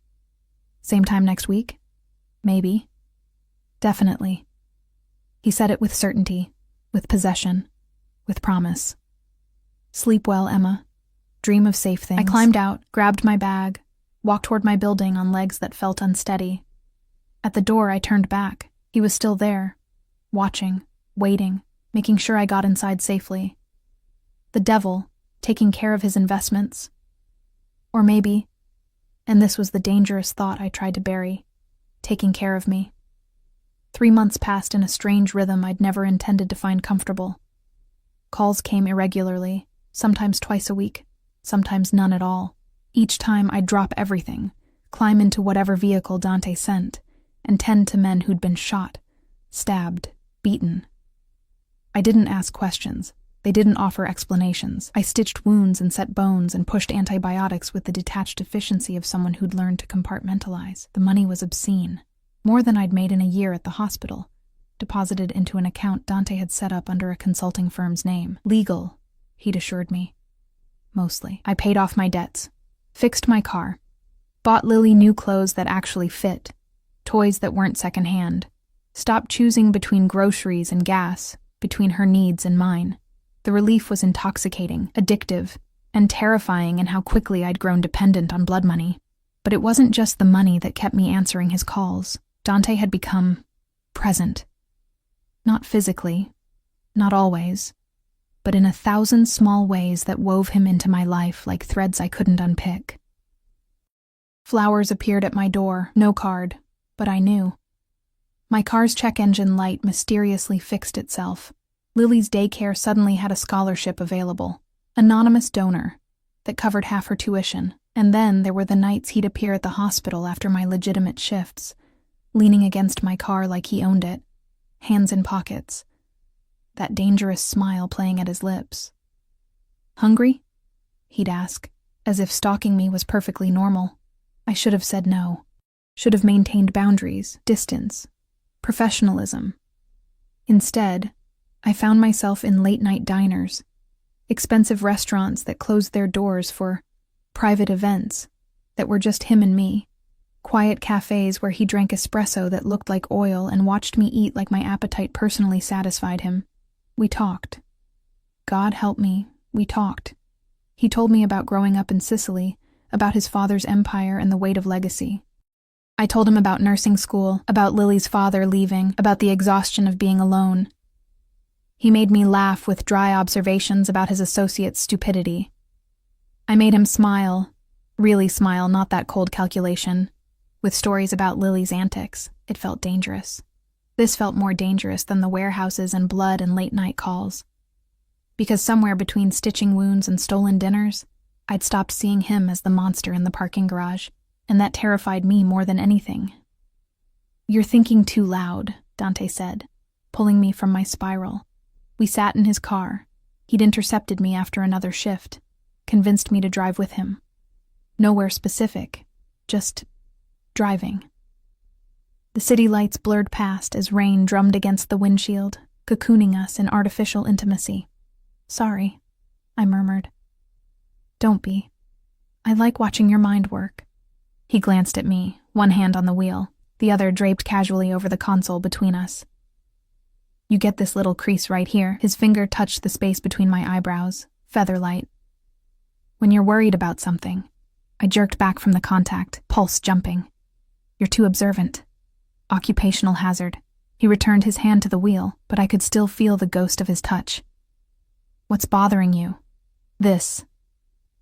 Same time next week? Maybe. Definitely. He said it with certainty, with possession, with promise. Sleep well, Emma. Dream of safe things. I climbed out, grabbed my bag, walked toward my building on legs that felt unsteady. At the door, I turned back. He was still there, watching, waiting, making sure I got inside safely. The devil, taking care of his investments. Or maybe, and this was the dangerous thought I tried to bury, taking care of me. 3 months passed in a strange rhythm I'd never intended to find comfortable. Calls came irregularly, sometimes twice a week, sometimes none at all. Each time I'd drop everything, climb into whatever vehicle Dante sent, and tend to men who'd been shot, stabbed, beaten. I didn't ask questions. They didn't offer explanations. I stitched wounds and set bones and pushed antibiotics with the detached efficiency of someone who'd learned to compartmentalize. The money was obscene. More than I'd made in a year at the hospital, deposited into an account Dante had set up under a consulting firm's name. Legal, he'd assured me. Mostly. I paid off my debts, fixed my car, bought Lily new clothes that actually fit, toys that weren't secondhand, stopped choosing between groceries and gas, between her needs and mine. The relief was intoxicating, addictive, and terrifying in how quickly I'd grown dependent on blood money. But it wasn't just the money that kept me answering his calls. Dante had become present. Not physically, not always, but in 1,000 small ways that wove him into my life like threads I couldn't unpick. Flowers appeared at my door, no card, but I knew. My car's check engine light mysteriously fixed itself. Lily's daycare suddenly had a scholarship available. Anonymous donor that covered half her tuition. And then there were the nights he'd appear at the hospital after my legitimate shifts, leaning against my car like he owned it, hands in pockets, that dangerous smile playing at his lips. "Hungry?" he'd ask, as if stalking me was perfectly normal. I should have said no. Should have maintained boundaries, distance, professionalism. Instead, I found myself in late-night diners, expensive restaurants that closed their doors for private events that were just him and me, quiet cafes where he drank espresso that looked like oil and watched me eat like my appetite personally satisfied him. We talked. God help me, we talked. He told me about growing up in Sicily, about his father's empire and the weight of legacy. I told him about nursing school, about Lily's father leaving, about the exhaustion of being alone. He made me laugh with dry observations about his associates' stupidity. I made him smile, really smile, not that cold calculation. With stories about Lily's antics, it felt dangerous. This felt more dangerous than the warehouses and blood and late-night calls. Because somewhere between stitching wounds and stolen dinners, I'd stopped seeing him as the monster in the parking garage, and that terrified me more than anything. "You're thinking too loud," Dante said, pulling me from my spiral. We sat in his car. He'd intercepted me after another shift, convinced me to drive with him. Nowhere specific, just driving. The city lights blurred past as rain drummed against the windshield, cocooning us in artificial intimacy. "Sorry," I murmured. "Don't be. I like watching your mind work." He glanced at me, one hand on the wheel, the other draped casually over the console between us. "You get this little crease right here." His finger touched the space between my eyebrows, feather-light. "When you're worried about something." I jerked back from the contact, pulse jumping. "You're too observant. Occupational hazard." He returned his hand to the wheel, but I could still feel the ghost of his touch. "What's bothering you?" "This.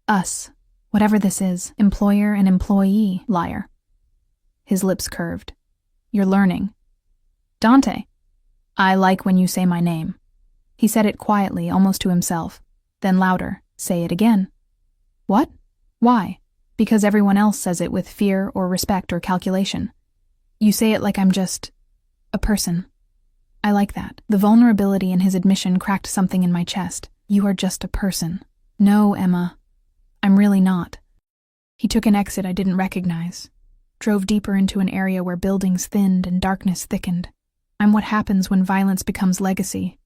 Us. Whatever this is. Employer and employee, liar." His lips curved. "You're learning." "Dante." "I like when you say my name." He said it quietly, almost to himself. Then louder. "Say it again." "What? Why?" "Because everyone else says it with fear or respect or calculation. You say it like I'm just a person. I like that." The vulnerability in his admission cracked something in my chest. "You are just a person." "No, Emma. I'm really not." He took an exit I didn't recognize, drove deeper into an area where buildings thinned and darkness thickened. I'm what happens when violence becomes legacy,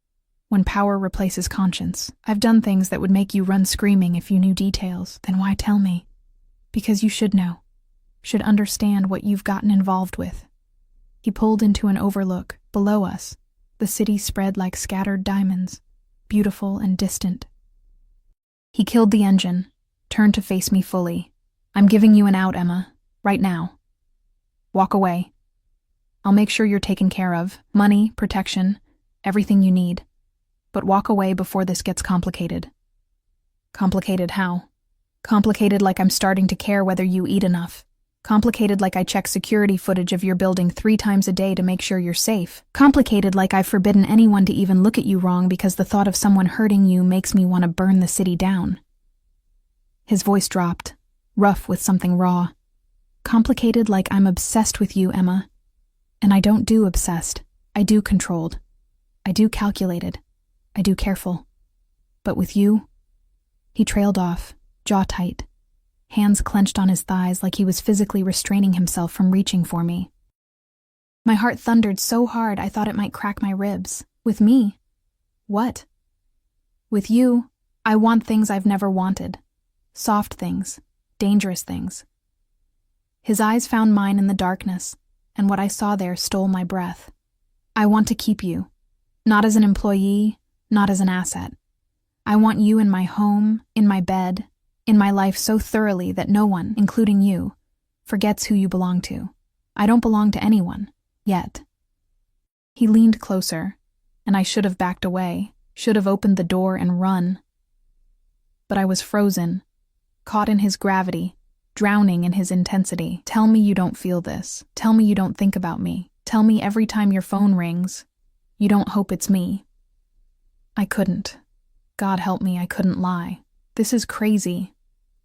when power replaces conscience. I've done things that would make you run screaming if you knew details. Then why tell me? Because you should know, should understand what you've gotten involved with. He pulled into an overlook. Below us, the city spread like scattered diamonds, beautiful and distant. He killed the engine, turned to face me fully. "I'm giving you an out, Emma, right now. Walk away. I'll make sure you're taken care of. Money, protection, everything you need. But walk away before this gets complicated." "Complicated how?" "Complicated like I'm starting to care whether you eat enough. Complicated like I check security footage of your building 3 times a day to make sure you're safe. Complicated like I've forbidden anyone to even look at you wrong because the thought of someone hurting you makes me want to burn the city down." His voice dropped, rough with something raw. "Complicated like I'm obsessed with you, Emma. And I don't do obsessed. I do controlled. I do calculated. I do careful. But with you..." He trailed off, jaw tight, hands clenched on his thighs like he was physically restraining himself from reaching for me. My heart thundered so hard I thought it might crack my ribs. With me? What? With you, I want things I've never wanted. Soft things, dangerous things. His eyes found mine in the darkness, and what I saw there stole my breath. "I want to keep you, not as an employee, not as an asset. I want you in my home, in my bed, in my life so thoroughly that no one, including you, forgets who you belong to. I don't belong to anyone, yet. He leaned closer, and I should have backed away, should have opened the door and run. But I was frozen, caught in his gravity, drowning in his intensity. Tell me you don't feel this. Tell me you don't think about me. Tell me every time your phone rings, you don't hope it's me. I couldn't. God help me, I couldn't lie. This is crazy,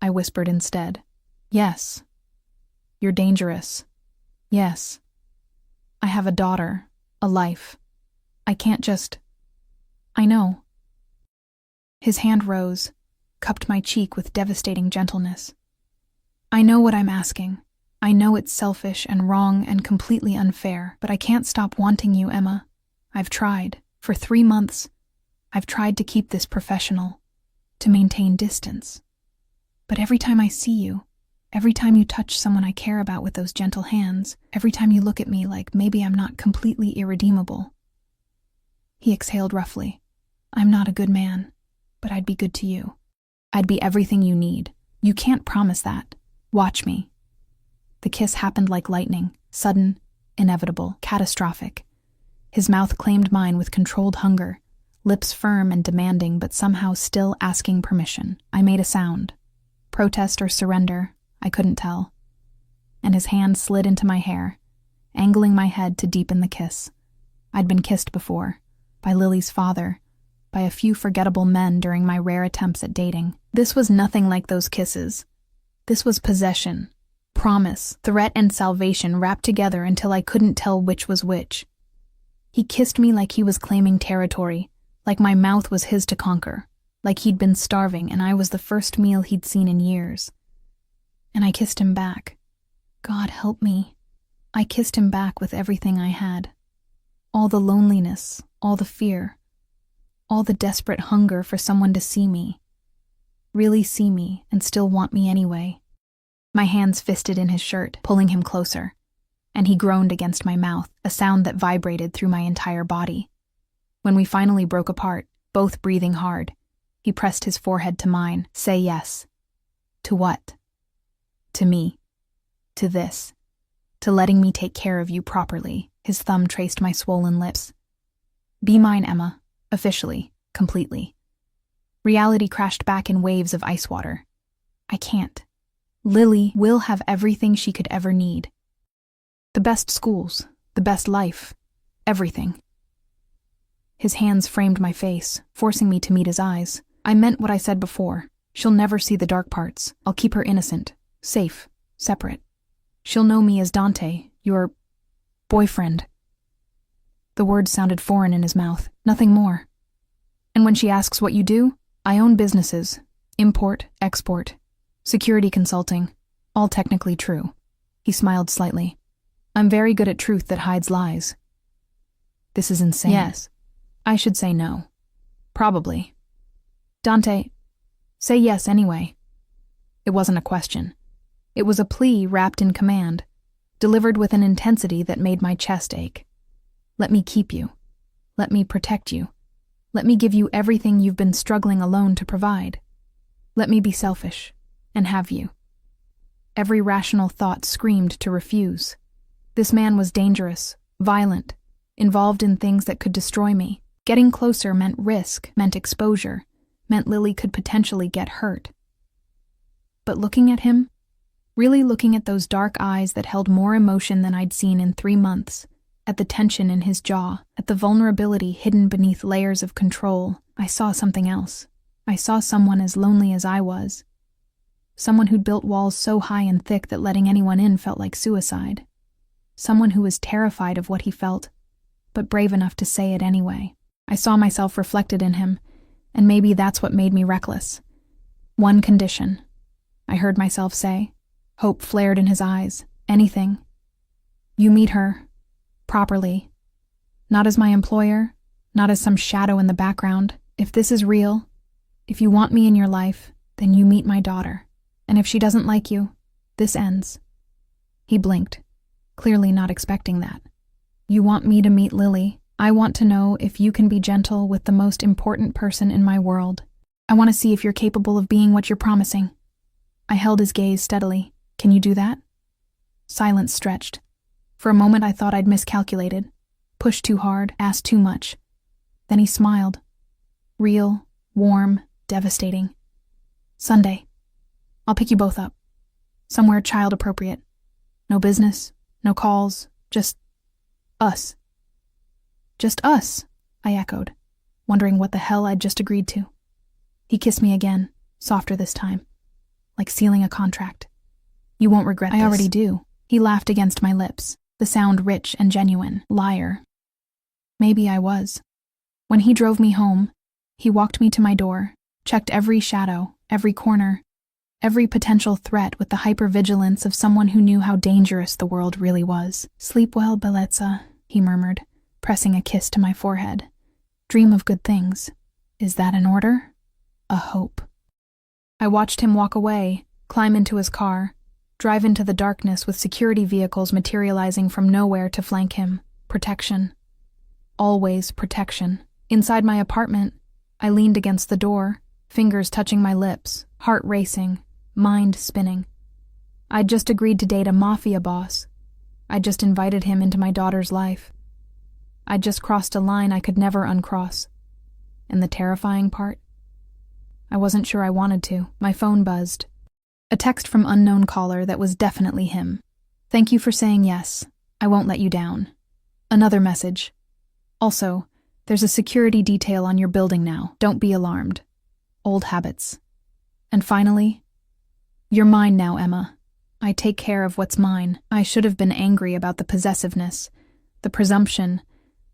I whispered instead. Yes. You're dangerous. Yes. I have a daughter, a life. I can't just... I know. His hand rose, cupped my cheek with devastating gentleness. I know what I'm asking. I know it's selfish and wrong and completely unfair, but I can't stop wanting you, Emma. I've tried. For 3 months, I've tried to keep this professional, to maintain distance. But every time I see you, every time you touch someone I care about with those gentle hands, every time you look at me like maybe I'm not completely irredeemable. He exhaled roughly. I'm not a good man, but I'd be good to you. I'd be everything you need. You can't promise that. Watch me. The kiss happened like lightning, sudden, inevitable, catastrophic. His mouth claimed mine with controlled hunger, lips firm and demanding but somehow still asking permission. I made a sound. Protest or surrender, I couldn't tell. And his hand slid into my hair, angling my head to deepen the kiss. I'd been kissed before, by Lily's father, by a few forgettable men during my rare attempts at dating. This was nothing like those kisses. This was possession, promise, threat, and salvation wrapped together until I couldn't tell which was which. He kissed me like he was claiming territory, like my mouth was his to conquer, like he'd been starving and I was the first meal he'd seen in years. And I kissed him back. God help me. I kissed him back with everything I had. All the loneliness, all the fear, all the desperate hunger for someone to see me. Really see me and still want me anyway. My hands fisted in his shirt, pulling him closer, and he groaned against my mouth, a sound that vibrated through my entire body. When we finally broke apart, both breathing hard, he pressed his forehead to mine. Say yes. To what? To me. To this. To letting me take care of you properly. His thumb traced my swollen lips. Be mine, Emma. Officially. Completely. Reality crashed back in waves of ice water. I can't. Lily will have everything she could ever need. The best schools, the best life, everything. His hands framed my face, forcing me to meet his eyes. I meant what I said before. She'll never see the dark parts. I'll keep her innocent, safe, separate. She'll know me as Dante, your boyfriend. The words sounded foreign in his mouth, nothing more. And when she asks what you do, I own businesses, import, export, security consulting, all technically true. He smiled slightly. I'm very good at truth that hides lies. This is insane. Yes. I should say no. Probably. Dante, say yes anyway. It wasn't a question. It was a plea wrapped in command, delivered with an intensity that made my chest ache. Let me keep you. Let me protect you. Let me give you everything you've been struggling alone to provide. Let me be selfish and have you. Every rational thought screamed to refuse. This man was dangerous, violent, involved in things that could destroy me. Getting closer meant risk, meant exposure, meant Lily could potentially get hurt. But looking at him, really looking at those dark eyes that held more emotion than I'd seen in 3 months, at the tension in his jaw, at the vulnerability hidden beneath layers of control, I saw something else. I saw someone as lonely as I was. Someone who'd built walls so high and thick that letting anyone in felt like suicide. Someone who was terrified of what he felt, but brave enough to say it anyway. I saw myself reflected in him, and maybe that's what made me reckless. One condition, I heard myself say. Hope flared in his eyes. Anything. You meet her. Properly. Not as my employer, not as some shadow in the background. If this is real, if you want me in your life, then you meet my daughter. And if she doesn't like you, this ends. He blinked, clearly not expecting that. You want me to meet Lily. I want to know if you can be gentle with the most important person in my world. I want to see if you're capable of being what you're promising. I held his gaze steadily. Can you do that? Silence stretched. For a moment I thought I'd miscalculated. Pushed too hard, asked too much. Then he smiled. Real, warm, devastating. Sunday. I'll pick you both up. Somewhere child appropriate. No business, no calls, just us. Just us, I echoed, wondering what the hell I'd just agreed to. He kissed me again, softer this time, like sealing a contract. You won't regret this. I already do. He laughed against my lips, the sound rich and genuine. Liar. Maybe I was. When he drove me home, he walked me to my door, checked every shadow, every corner, every potential threat with the hypervigilance of someone who knew how dangerous the world really was. Sleep well, Bellezza, he murmured, pressing a kiss to my forehead. Dream of good things. Is that an order? A hope. I watched him walk away, climb into his car, drive into the darkness with security vehicles materializing from nowhere to flank him. Protection. Always protection. Inside my apartment, I leaned against the door, fingers touching my lips, heart racing, mind spinning. I'd just agreed to date a Mafia boss. I'd just invited him into my daughter's life. I'd just crossed a line I could never uncross. And the terrifying part? I wasn't sure I wanted to. My phone buzzed. A text from unknown caller that was definitely him. Thank you for saying yes. I won't let you down. Another message. Also, there's a security detail on your building now. Don't be alarmed. Old habits. And finally, you're mine now, Emma. I take care of what's mine. I should have been angry about the possessiveness, the presumption,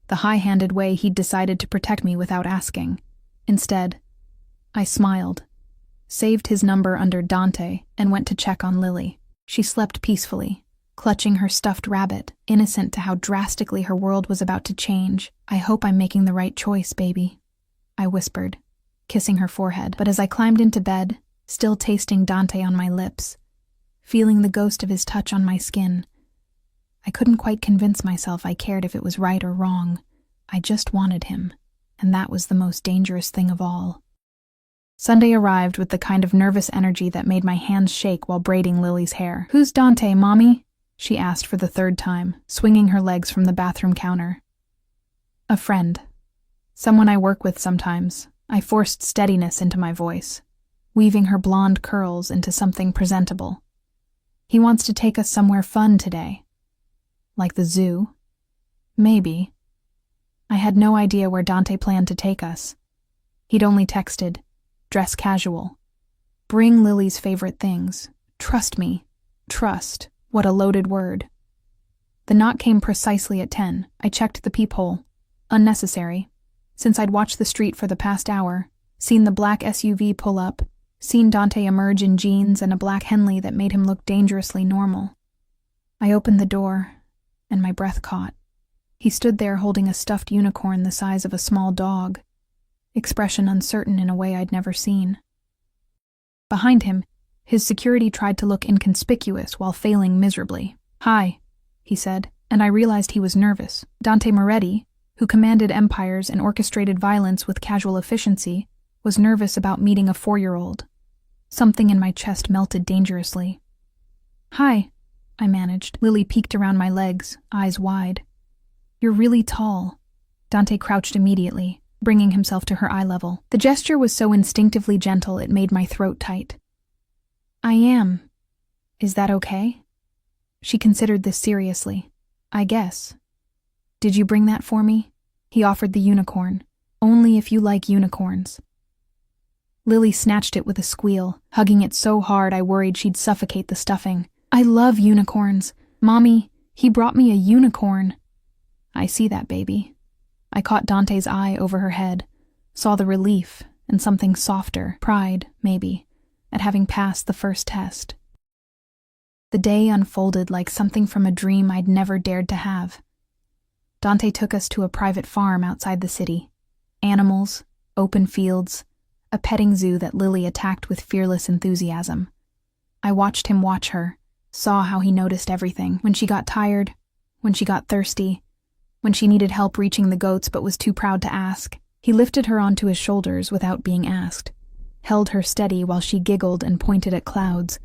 the high-handed way he'd decided to protect me without asking. Instead, I smiled, saved his number under Dante, and went to check on Lily. She slept peacefully, clutching her stuffed rabbit, innocent to how drastically her world was about to change. I hope I'm making the right choice, baby, I whispered, kissing her forehead. But as I climbed into bed, still tasting Dante on my lips, feeling the ghost of his touch on my skin, I couldn't quite convince myself I cared if it was right or wrong. I just wanted him, and that was the most dangerous thing of all. Sunday arrived with the kind of nervous energy that made my hands shake while braiding Lily's hair. Who's Dante, Mommy? She asked for the third time, swinging her legs from the bathroom counter. A friend. Someone I work with sometimes. I forced steadiness into my voice, weaving her blonde curls into something presentable. He wants to take us somewhere fun today. Like the zoo? Maybe. I had no idea where Dante planned to take us. He'd only texted, dress casual. Bring Lily's favorite things. Trust me. Trust. What a loaded word. The knock came precisely at 10. I checked the peephole. Unnecessary. Since I'd watched the street for the past hour, seen the black SUV pull up, seen Dante emerge in jeans and a black Henley that made him look dangerously normal. I opened the door, and my breath caught. He stood there holding a stuffed unicorn the size of a small dog, expression uncertain in a way I'd never seen. Behind him, his security tried to look inconspicuous while failing miserably. Hi, he said, and I realized he was nervous. Dante Moretti, who commanded empires and orchestrated violence with casual efficiency, was nervous about meeting a 4-year-old. Something in my chest melted dangerously. Hi, I managed. Lily peeked around my legs, eyes wide. You're really tall. Dante crouched immediately, bringing himself to her eye level. The gesture was so instinctively gentle it made my throat tight. I am. Is that okay? She considered this seriously. I guess. Did you bring that for me? He offered the unicorn. Only if you like unicorns. Lily snatched it with a squeal, hugging it so hard I worried she'd suffocate the stuffing. I love unicorns. Mommy, he brought me a unicorn. I see that, baby. I caught Dante's eye over her head, saw the relief and something softer, pride, maybe, at having passed the first test. The day unfolded like something from a dream I'd never dared to have. Dante took us to a private farm outside the city. Animals, open fields, a petting zoo that Lily attacked with fearless enthusiasm. I watched him watch her, saw how he noticed everything. When she got tired, when she got thirsty, when she needed help reaching the goats but was too proud to ask. He lifted her onto his shoulders without being asked. held her steady while she giggled and pointed at clouds,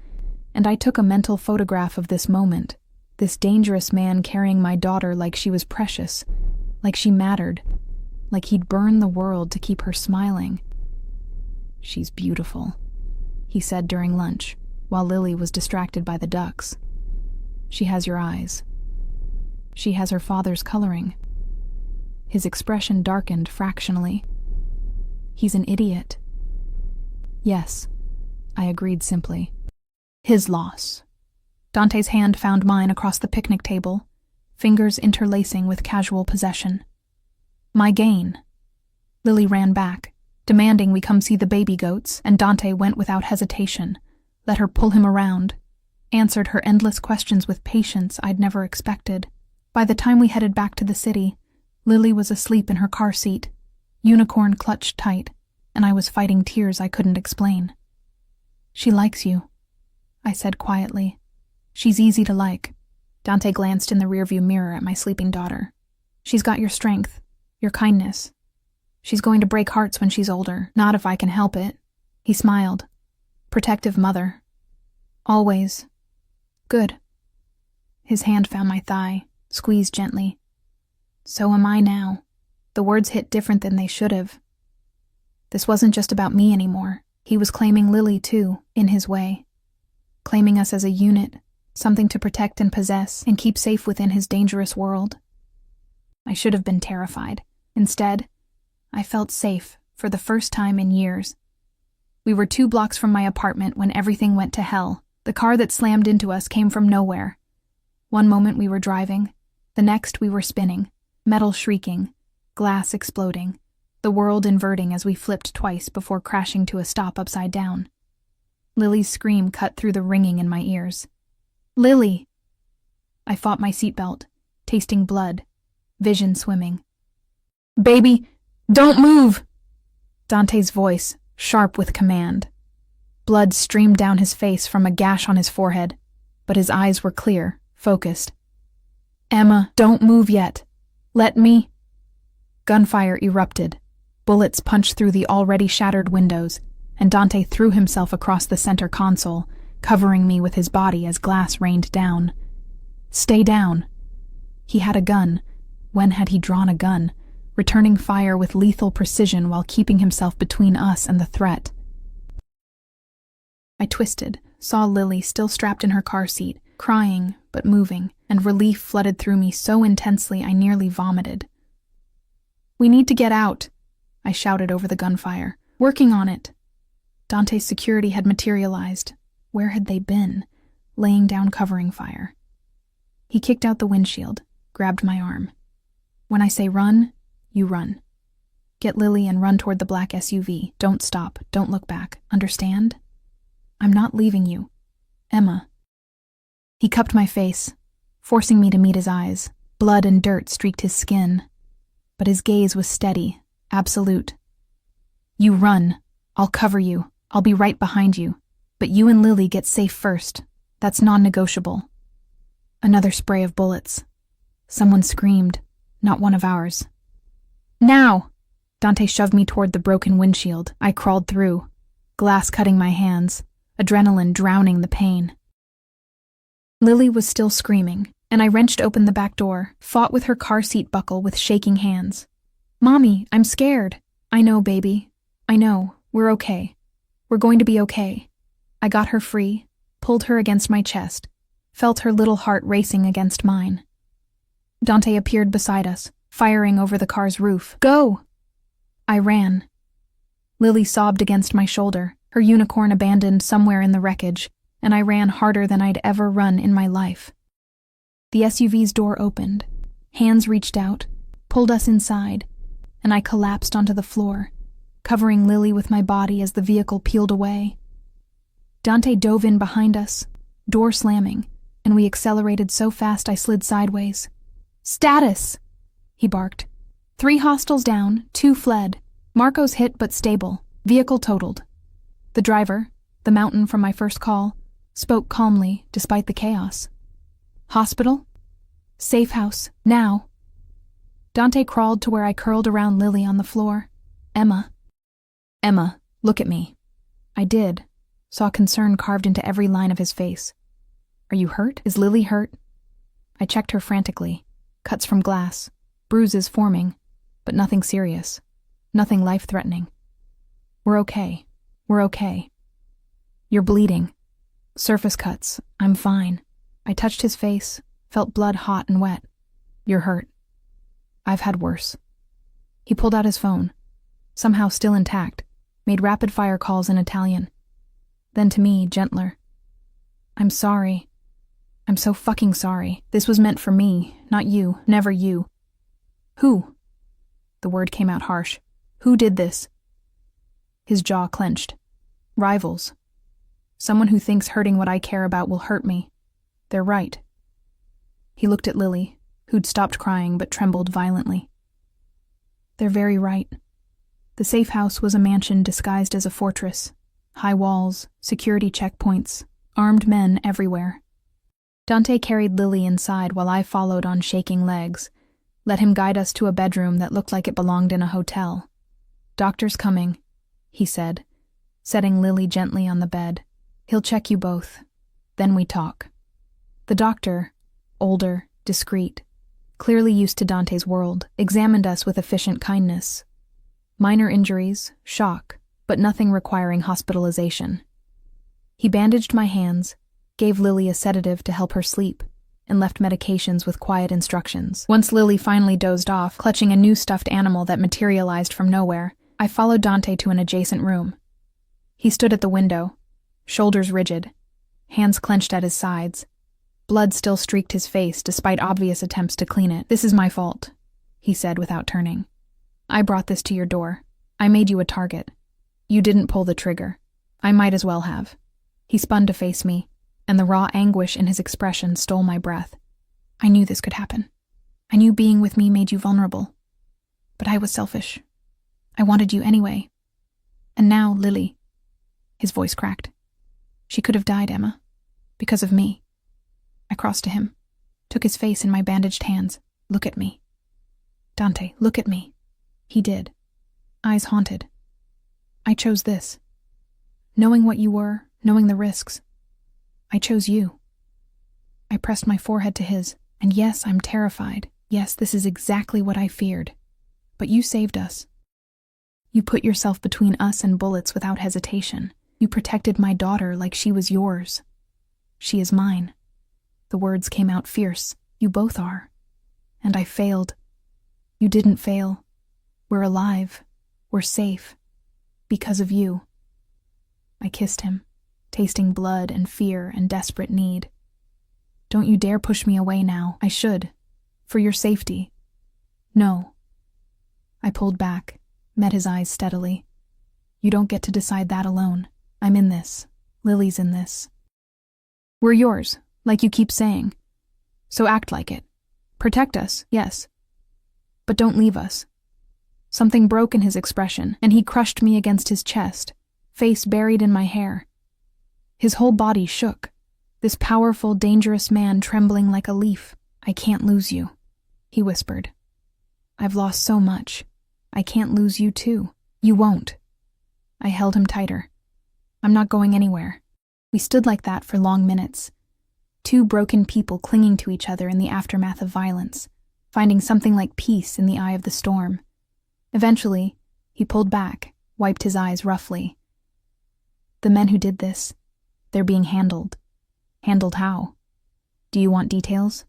and I took a mental photograph of this moment, this dangerous man carrying my daughter like she was precious, like she mattered, like he'd burn the world to keep her smiling. "She's beautiful," he said during lunch, while Lily was distracted by the ducks. "She has your eyes. She has her father's coloring." His expression darkened fractionally. "He's an idiot." "Yes," I agreed simply. "His loss." Dante's hand found mine across the picnic table, fingers interlacing with casual possession. "My gain." Lily ran back, demanding we come see the baby goats, and Dante went without hesitation, let her pull him around, answered her endless questions with patience I'd never expected. By the time we headed back to the city, Lily was asleep in her car seat, unicorn clutched tight, and I was fighting tears I couldn't explain. "She likes you," I said quietly. "She's easy to like." Dante glanced in the rearview mirror at my sleeping daughter. "She's got your strength, your kindness. She's going to break hearts when she's older, not if I can help it." He smiled. "Protective mother. Always. Good." His hand found my thigh, squeezed gently. "So am I now." The words hit different than they should have. This wasn't just about me anymore. He was claiming Lily too, in his way. Claiming us as a unit, something to protect and possess and keep safe within his dangerous world. I should have been terrified. Instead, I felt safe for the first time in years. We were 2 blocks from my apartment when everything went to hell. The car that slammed into us came from nowhere. One moment we were driving, the next we were spinning, metal shrieking, glass exploding, the world inverting as we flipped twice before crashing to a stop upside down. Lily's scream cut through the ringing in my ears. "Lily!" I fought my seatbelt, tasting blood, vision swimming. "Baby, don't move!" Dante's voice, sharp with command. Blood streamed down his face from a gash on his forehead, but his eyes were clear, focused. "Emma, don't move yet. Let me." Gunfire erupted. Bullets punched through the already shattered windows, and Dante threw himself across the center console, covering me with his body as glass rained down. "Stay down." He had a gun. When had he drawn a gun? Returning fire with lethal precision while keeping himself between us and the threat. I twisted, saw Lily still strapped in her car seat, crying but moving, and relief flooded through me so intensely I nearly vomited. "We need to get out," I shouted over the gunfire. "Working on it." Dante's security had materialized. Where had they been? Laying down covering fire. He kicked out the windshield, grabbed my arm. "When I say run, you run. Get Lily and run toward the black SUV. Don't stop, don't look back. Understand? I'm not leaving you. Emma." He cupped my face, forcing me to meet his eyes. Blood and dirt streaked his skin. But his gaze was steady, absolute. "You run. I'll cover you. I'll be right behind you. But you and Lily get safe first. That's non-negotiable." Another spray of bullets. Someone screamed, not one of ours. "Now!" Dante shoved me toward the broken windshield. I crawled through, glass cutting my hands, adrenaline drowning the pain. Lily was still screaming, and I wrenched open the back door, fought with her car seat buckle with shaking hands. "Mommy, I'm scared." "I know, baby. I know. We're okay. We're going to be okay." I got her free, pulled her against my chest, felt her little heart racing against mine. Dante appeared beside us, firing over the car's roof. "Go!" I ran. Lily sobbed against my shoulder, her unicorn abandoned somewhere in the wreckage, and I ran harder than I'd ever run in my life. The SUV's door opened. Hands reached out, pulled us inside, and I collapsed onto the floor, covering Lily with my body as the vehicle peeled away. Dante dove in behind us, door slamming, and we accelerated so fast I slid sideways. "Status!" he barked. 3 hostiles down, 2 fled. Marco's hit but stable. Vehicle totaled. The driver, the mountain from my first call, spoke calmly despite the chaos. "Hospital? Safe house, now." Dante crawled to where I curled around Lily on the floor. Emma, look at me." I did. Saw concern carved into every line of his face. Are you hurt? Is Lily hurt? I checked her frantically. Cuts from glass, bruises forming, but nothing serious. Nothing life-threatening. We're okay. We're okay. You're bleeding. Surface cuts. I'm fine. I touched his face, felt blood hot and wet. You're hurt. I've had worse. He pulled out his phone, somehow still intact, made rapid-fire calls in Italian. Then to me, gentler. I'm sorry. I'm so fucking sorry. This was meant for me, not you, never you. Who? The word came out harsh. Who did this? His jaw clenched. Rivals. Someone who thinks hurting what I care about will hurt me. They're right. He looked at Lily, who'd stopped crying but trembled violently. They're very right. The safe house was a mansion disguised as a fortress. High walls, security checkpoints, armed men everywhere. Dante carried Lily inside while I followed on shaking legs, let him guide us to a bedroom that looked like it belonged in a hotel. Doctor's coming, he said, setting Lily gently on the bed. He'll check you both. Then we talk. The doctor, older, discreet, clearly used to Dante's world, examined us with efficient kindness. Minor injuries, shock, but nothing requiring hospitalization. He bandaged my hands, gave Lily a sedative to help her sleep, and left medications with quiet instructions. Once Lily finally dozed off, clutching a new stuffed animal that materialized from nowhere, I followed Dante to an adjacent room. He stood at the window, shoulders rigid, hands clenched at his sides. Blood still streaked his face despite obvious attempts to clean it. This is my fault, he said without turning. I brought this to your door. I made you a target. You didn't pull the trigger. I might as well have. He spun to face me, and the raw anguish in his expression stole my breath. I knew this could happen. I knew being with me made you vulnerable. But I was selfish. I wanted you anyway. And now, Lily. His voice cracked. She could have died, Emma. Because of me. I crossed to him, took his face in my bandaged hands. Look at me. Dante, look at me. He did. Eyes haunted. I chose this. Knowing what you were, knowing the risks. I chose you. I pressed my forehead to his, and yes, I'm terrified. Yes, this is exactly what I feared. But you saved us. You put yourself between us and bullets without hesitation. You protected my daughter like she was yours. She is mine. The words came out fierce. You both are. And I failed. You didn't fail. We're alive. We're safe. Because of you. I kissed him, tasting blood and fear and desperate need. Don't you dare push me away now. I should. For your safety. No. I pulled back, met his eyes steadily. You don't get to decide that alone. I'm in this. Lily's in this. We're yours, like you keep saying. So act like it. Protect us, yes. But don't leave us. Something broke in his expression, and he crushed me against his chest, face buried in my hair. His whole body shook. This powerful, dangerous man trembling like a leaf. I can't lose you, he whispered. I've lost so much. I can't lose you too. You won't. I held him tighter. I'm not going anywhere. We stood like that for long minutes. Two broken people clinging to each other in the aftermath of violence, finding something like peace in the eye of the storm. Eventually, he pulled back, wiped his eyes roughly. The men who did this, they're being handled. Handled how? Do you want details?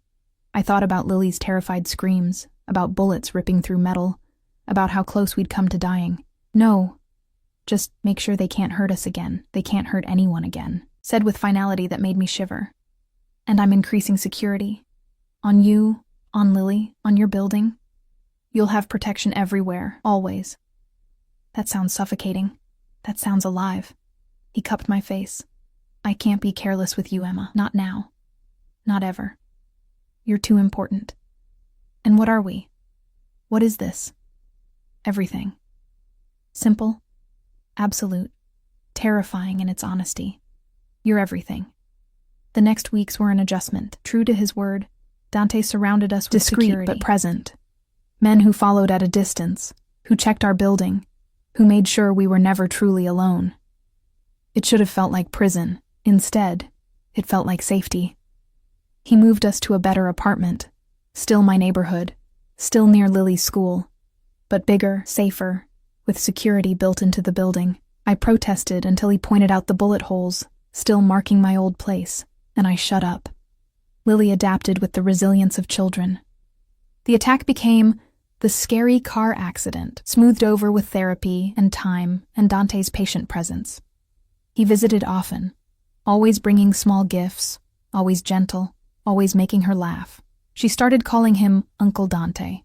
I thought about Lily's terrified screams, about bullets ripping through metal, about how close we'd come to dying. No. Just make sure they can't hurt us again. They can't hurt anyone again. Said with finality that made me shiver. And I'm increasing security. On you, on Lily, on your building. You'll have protection everywhere, always. That sounds suffocating. That sounds alive. He cupped my face. I can't be careless with you, Emma. Not now. Not ever. You're too important. And what are we? What is this? Everything. Simple. Absolute. Terrifying in its honesty. You're everything. The next weeks were an adjustment. True to his word, Dante surrounded us with Discreet security. but present. Men who followed at a distance, who checked our building, who made sure we were never truly alone. It should have felt like prison. Instead, it felt like safety. He moved us to a better apartment, still my neighborhood, still near Lily's school, but bigger, safer, with security built into the building. I protested until he pointed out the bullet holes, still marking my old place, and I shut up. Lily adapted with the resilience of children. The attack became the scary car accident, smoothed over with therapy and time and Dante's patient presence. He visited often, always bringing small gifts, always gentle, always making her laugh. She started calling him Uncle Dante,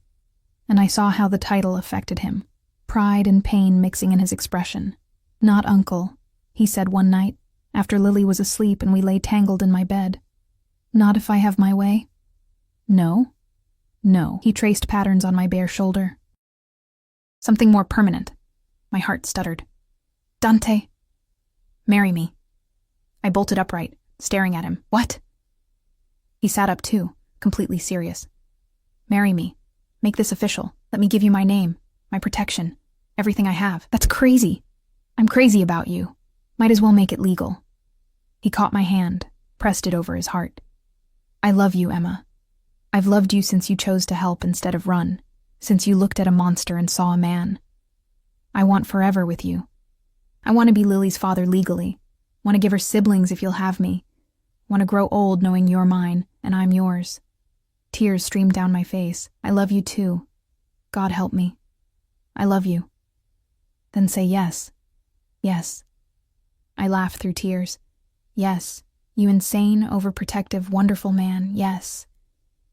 and I saw how the title affected him, pride and pain mixing in his expression. "Not uncle," he said one night, after Lily was asleep and we lay tangled in my bed. "Not if I have my way?" "No. No." He traced patterns on my bare shoulder. "Something more permanent." My heart stuttered. "Dante, marry me." I bolted upright, staring at him. "What?" He sat up too, completely serious. "Marry me. Make this official. Let me give you my name, my protection, everything I have." "That's crazy. I'm crazy about you. Might as well make it legal." He caught my hand, pressed it over his heart. "I love you, Emma. I've loved you since you chose to help instead of run, since you looked at a monster and saw a man. I want forever with you. I want to be Lily's father legally. Want to give her siblings if you'll have me. Want to grow old knowing you're mine and I'm yours." Tears streamed down my face. "I love you too. God help me. I love you." "Then say yes." "Yes." I laughed through tears. "Yes, you insane, overprotective, wonderful man, yes."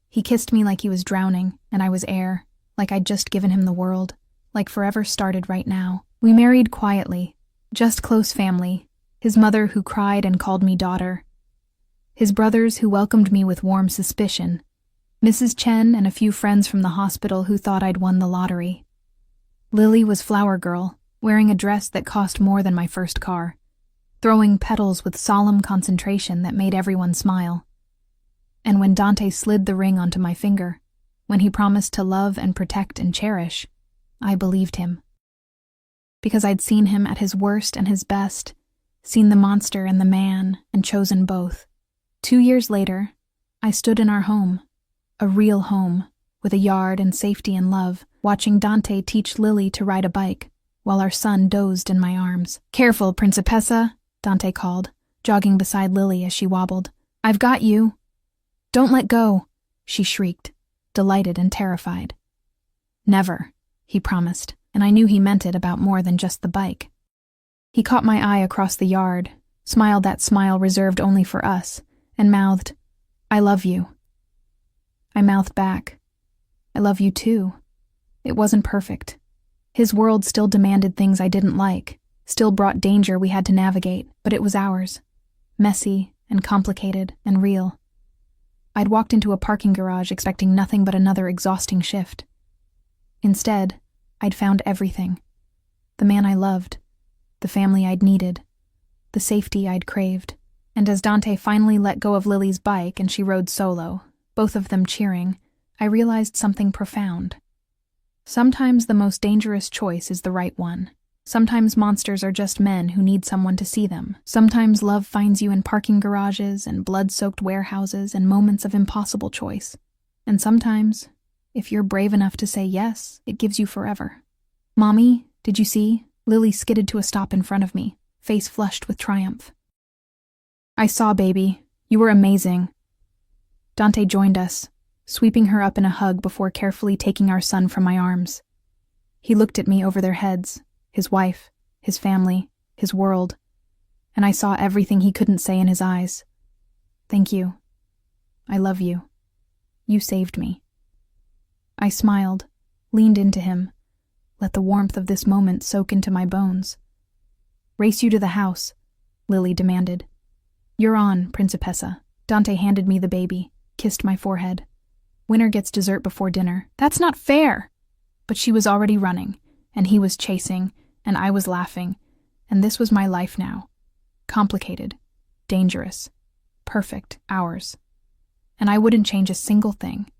He kissed me like he was drowning, and I was air, like I'd just given him the world, like forever started right now. We married quietly, just close family, his mother who cried and called me daughter, his brothers who welcomed me with warm suspicion, Mrs. Chen and a few friends from the hospital who thought I'd won the lottery. Lily was flower girl, wearing a dress that cost more than my first car, throwing petals with solemn concentration that made everyone smile. And when Dante slid the ring onto my finger, when he promised to love and protect and cherish, I believed him. Because I'd seen him at his worst and his best, seen the monster and the man, and chosen both. 2 years later, I stood in our home, a real home, with a yard and safety and love, watching Dante teach Lily to ride a bike, while our son dozed in my arms. "Careful, Principessa," Dante called, jogging beside Lily as she wobbled. "I've got you." "Don't let go," she shrieked, delighted and terrified. "Never," he promised, and I knew he meant it about more than just the bike. He caught my eye across the yard, smiled that smile reserved only for us, and mouthed, "I love you." I mouthed back, "I love you too." It wasn't perfect. His world still demanded things I didn't like, still brought danger we had to navigate, but it was ours. Messy and complicated and real. I'd walked into a parking garage expecting nothing but another exhausting shift. Instead, I'd found everything. The man I loved, the family I'd needed, the safety I'd craved. And as Dante finally let go of Lily's bike and she rode solo, both of them cheering, I realized something profound. Sometimes the most dangerous choice is the right one. Sometimes monsters are just men who need someone to see them. Sometimes love finds you in parking garages and blood-soaked warehouses and moments of impossible choice. And sometimes, if you're brave enough to say yes, it gives you forever. "Mommy, did you see?" Lily skidded to a stop in front of me, face flushed with triumph. "I saw, baby. You were amazing." Dante joined us, sweeping her up in a hug before carefully taking our son from my arms. He looked at me over their heads, his wife, his family, his world, and I saw everything he couldn't say in his eyes. "Thank you. I love you. You saved me." I smiled, leaned into him, let the warmth of this moment soak into my bones. "Race you to the house," Lily demanded. "You're on, Principessa." Dante handed me the baby, kissed my forehead. "Winner gets dessert before dinner." "That's not fair!" But she was already running, and he was chasing, and I was laughing, and this was my life now. Complicated, dangerous, perfect, ours. And I wouldn't change a single thing.